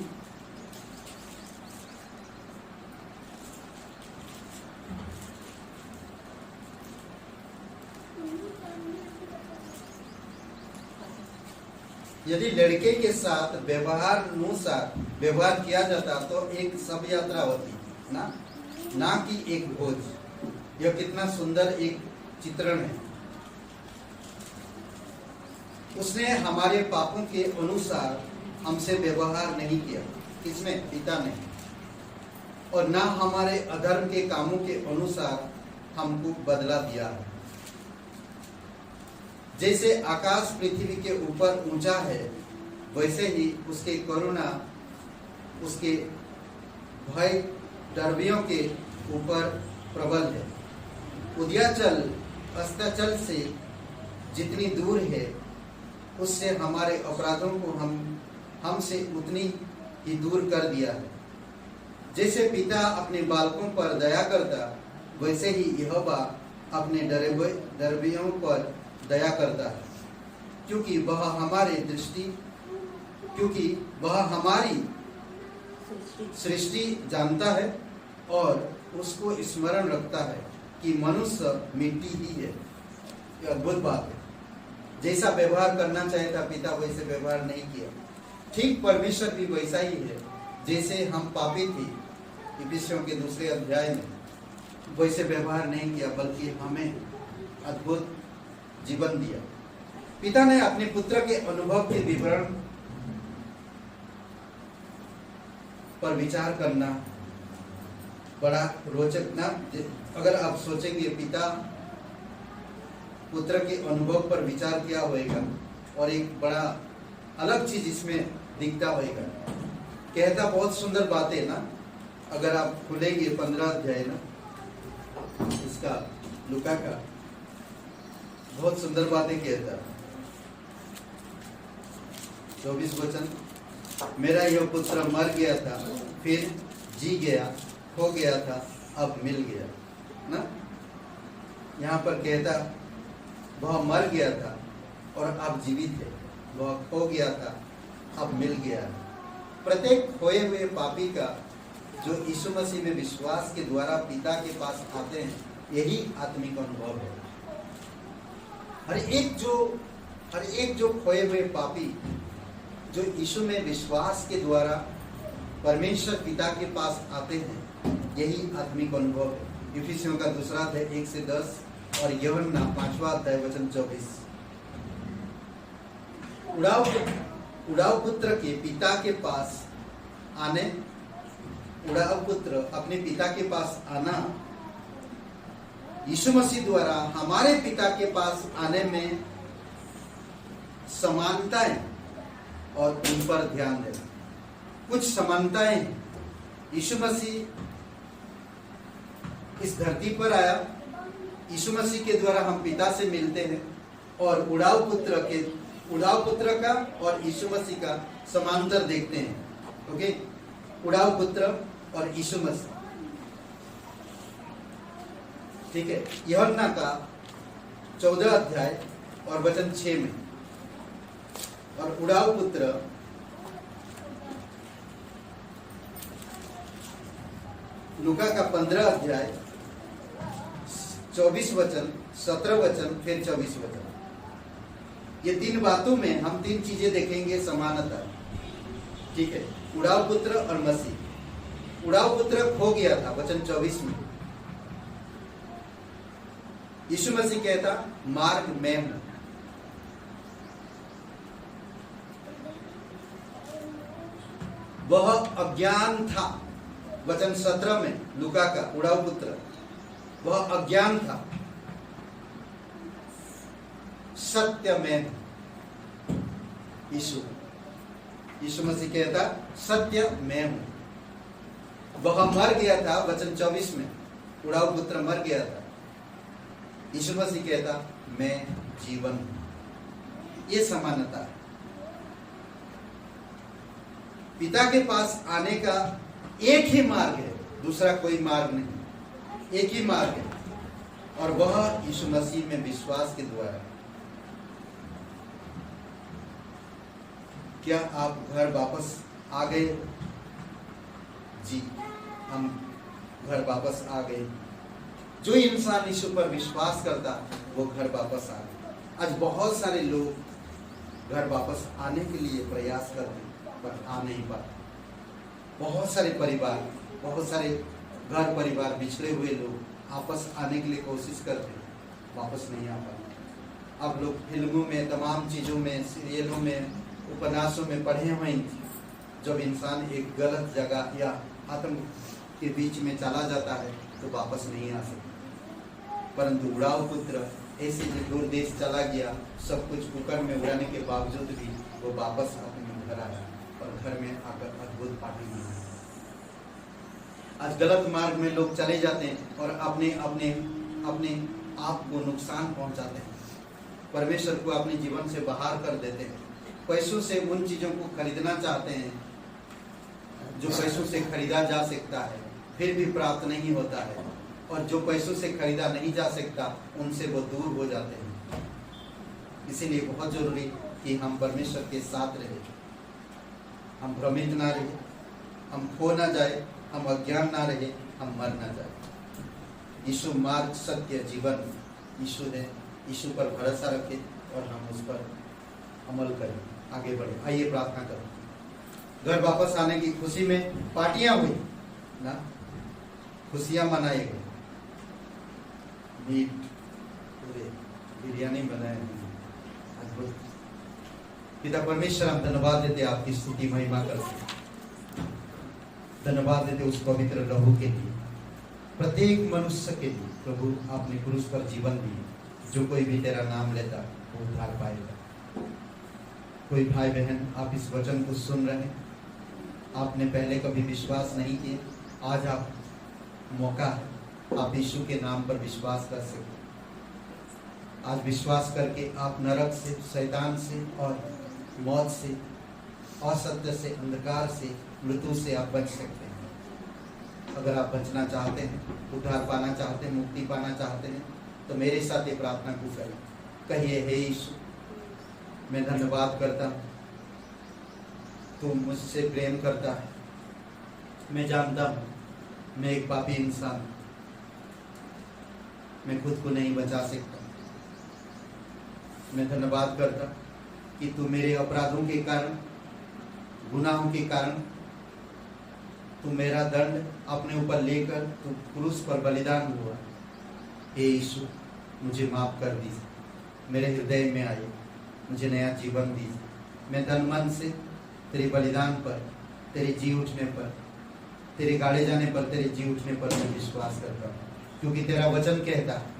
यदि लड़के के साथ व्यवहार अनुसार व्यवहार किया जाता तो एक सब यात्रा होती ना कि एक भोज। यह कितना सुंदर एक चित्रण है। उसने हमारे पापों के अनुसार हमसे व्यवहार नहीं किया, किसने? पिता ने। और ना हमारे अधर्म के कामों के अनुसार हमको बदला दिया है। जैसे आकाश पृथ्वी के ऊपर ऊंचा है, वैसे ही उसके करुणा उसके भय डरबियों के ऊपर प्रबल है। उदयाचल अस्ताचल से जितनी दूर है, उससे हमारे अपराधों को हमसे उतनी ही दूर कर दिया है। जैसे पिता अपने बालकों पर दया करता, वैसे ही यहोवा अपने डरबियों पर दया करता है, क्योंकि वह हमारी सृष्टि जानता है और उसको स्मरण रखता है कि मनुष्य मिट्टी ही है। यह अद्भुत बात है। जैसा व्यवहार करना चाहिए था पिता, वैसे व्यवहार नहीं किया। ठीक परमेश्वर भी वैसा ही है, जैसे हम पापी थे इफिसियों के 2 अध्याय में, वैसे व्यवहार नहीं किया, बल्कि हमें अद्भुत जीवन दिया। पिता ने अपने पुत्र के अनुभव के विवरण पर विचार करना बड़ा रोचक ना। अगर आप सोचेंगे पिता पुत्र के अनुभव पर विचार किया होगा, और एक बड़ा अलग चीज इसमें दिखता होगा। कहता बहुत सुंदर बात है ना। अगर आप खुलेंगे 15 अध्याय ना इसका, लूका का, बहुत सुंदर बातें कहता। 24 वचन, मेरा यह पुत्र मर गया था, फिर जी गया, खो गया था, अब मिल गया ना। यहाँ पर कहता वह मर गया था और अब जीवित है, वह खो गया था, अब मिल गया। प्रत्येक खोए हुए पापी का जो यीशु मसीह में विश्वास के द्वारा पिता के पास आते हैं, यही आत्मिक अनुभव है। हर एक जो खोए हुए पापी जो यीशु में विश्वास के द्वारा परमेश्वर पिता के पास आते हैं, यही आत्मिक अनुभव है। इफिसियों का 2 अध्याय 1 से 10 और यूहन्ना 5वां अध्याय वचन 24। उड़ाऊ पुत्र के पिता के पास आने, उड़ाऊ पुत्र अपने पिता के पास आना यीशु मसीह द्वारा हमारे पिता के पास आने में समानताएं और उन पर ध्यान देना। कुछ समानताएं, यीशु मसीह इस धरती पर आया, यीशु मसीह के द्वारा हम पिता से मिलते हैं, और उड़ाऊ पुत्र का और यीशु मसीह का समांतर देखते हैं। ओके, उड़ाऊ पुत्र और यीशु मसीह, ठीक है। यूहन्ना का 14 अध्याय और वचन 6 में, और उड़ाऊ पुत्र लूका का 15 अध्याय 24 वचन, 17 वचन, फिर 24 वचन। ये 3 बातों में हम 3 चीजें देखेंगे समानता, ठीक है। उड़ाऊ पुत्र और मसीह। उड़ाऊ पुत्र खो गया था, वचन 24 में यीशु मसीह कहता, मार्ग मैं हूं। वह अज्ञान था, वचन 17 में लूका का उड़ाऊ पुत्र, वह अज्ञान था। सत्य में हूं। यीशु मसीह कहता, सत्य मैं हूं। वह मर गया था, वचन 24 में उड़ाऊ पुत्र मर गया था। यीशु मसीह कहता, मैं जीवन हूं। ये समानता है। पिता के पास आने का एक ही मार्ग है, दूसरा कोई मार्ग नहीं, एक ही मार्ग है, और वह यीशु मसीह में विश्वास के द्वारा। क्या आप घर वापस आ गए? जी, हम घर वापस आ गए। जो इंसान यीशु पर विश्वास करता वो घर वापस आ गए। आज बहुत सारे लोग घर वापस आने के लिए प्रयास करते पर आ नहीं पाते। बहुत सारे परिवार, बहुत सारे घर परिवार, बिछड़े हुए लोग आपस आने के लिए कोशिश करते, वापस नहीं आ पाते। अब लोग फिल्मों में, तमाम चीज़ों में, सीरियलों में, उपन्यासों में पढ़े हुए हैं, जब इंसान एक गलत जगह या आतंक के बीच में चला जाता है तो वापस नहीं आ सकता। परंतु उड़ाऊ पुत्र ऐसे जो दूर देश चला गया, सब कुछ कुकर में उड़ाने के बावजूद भी वो वापस अपने घर आया और घर में आकर अद्भुत पार्टी मनाई। आज गलत मार्ग में लोग चले जाते हैं और अपने अपने अपने आप को नुकसान पहुंचाते हैं, परमेश्वर को अपने जीवन से बाहर कर देते हैं। पैसों से उन चीज़ों को खरीदना चाहते हैं जो पैसों से खरीदा जा सकता है, फिर भी प्राप्त नहीं होता है, और जो पैसों से खरीदा नहीं जा सकता उनसे वो दूर हो जाते हैं। इसीलिए बहुत जरूरी कि हम परमेश्वर के साथ रहें, हम भ्रमित ना रहे, हम खो ना जाए, हम अज्ञान ना रहे, हम मर ना जाए। यीशु मार्ग, सत्य, जीवन यीशु है। यीशु पर भरोसा रखें और हम उस पर अमल करें, आगे बढ़े। आइए प्रार्थना करें। घर वापस आने की खुशी में पार्टियां हुई ना, खुशियां मनाई गई, मीट पूरे बिरयानी बनाए, अद्भुत। पिता परमेश्वर, हम धन्यवाद देते, आपकी स्तुति महिमा करते, धन्यवाद देते उस पवित्र लहू के लिए, प्रत्येक मनुष्य के लिए। प्रभु, आपने क्रूस पर जीवन दिए, जो कोई भी तेरा नाम लेता वो उद्धार पाएगा। कोई भाई बहन आप इस वचन को सुन रहे हैं, आपने पहले कभी विश्वास नहीं किया, आज आप मौका है, आप यीशु के नाम पर विश्वास कर सकते। आज विश्वास करके आप नरक से, शैतान से और मौत से, असत्य से, अंधकार से, मृत्यु से आप बच सकते हैं। अगर आप बचना चाहते हैं, उद्धार पाना चाहते हैं, मुक्ति पाना चाहते हैं, तो मेरे साथ ये प्रार्थना को करें। कहिए, हे यीशु, मैं धन्यवाद करता हूँ, तू मुझसे प्रेम करता है। मैं जानता हूँ मैं एक पापी इंसान, मैं खुद को नहीं बचा सकता। मैं धन्यवाद करता कि तू मेरे अपराधों के कारण गुनाहों के कारण तू मेरा दंड अपने ऊपर लेकर तू क्रूस पर बलिदान हुआ। हे यीशु, मुझे माफ कर दीजिए, मेरे हृदय में आइए, मुझे नया जीवन दीजिए। मैं तन मन से तेरे बलिदान पर, तेरे जी उठने पर, तेरे गाड़े जाने पर, तेरे जी उठने पर मैं विश्वास करता हूँ, क्योंकि तेरा वचन कहता है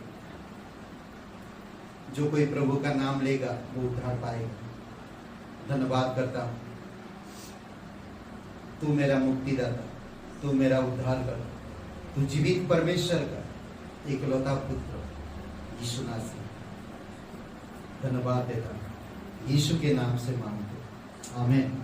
जो कोई प्रभु का नाम लेगा वो उद्धार पाएगा। धन्यवाद करता हूँ, तू मेरा मुक्तिदाता, तू मेरा उद्धार कर, तू जीवित परमेश्वर का एकलौता पुत्र यीशु नासरी। धन्यवाद देता हूँ, यीशु के नाम से मांगते, आमीन।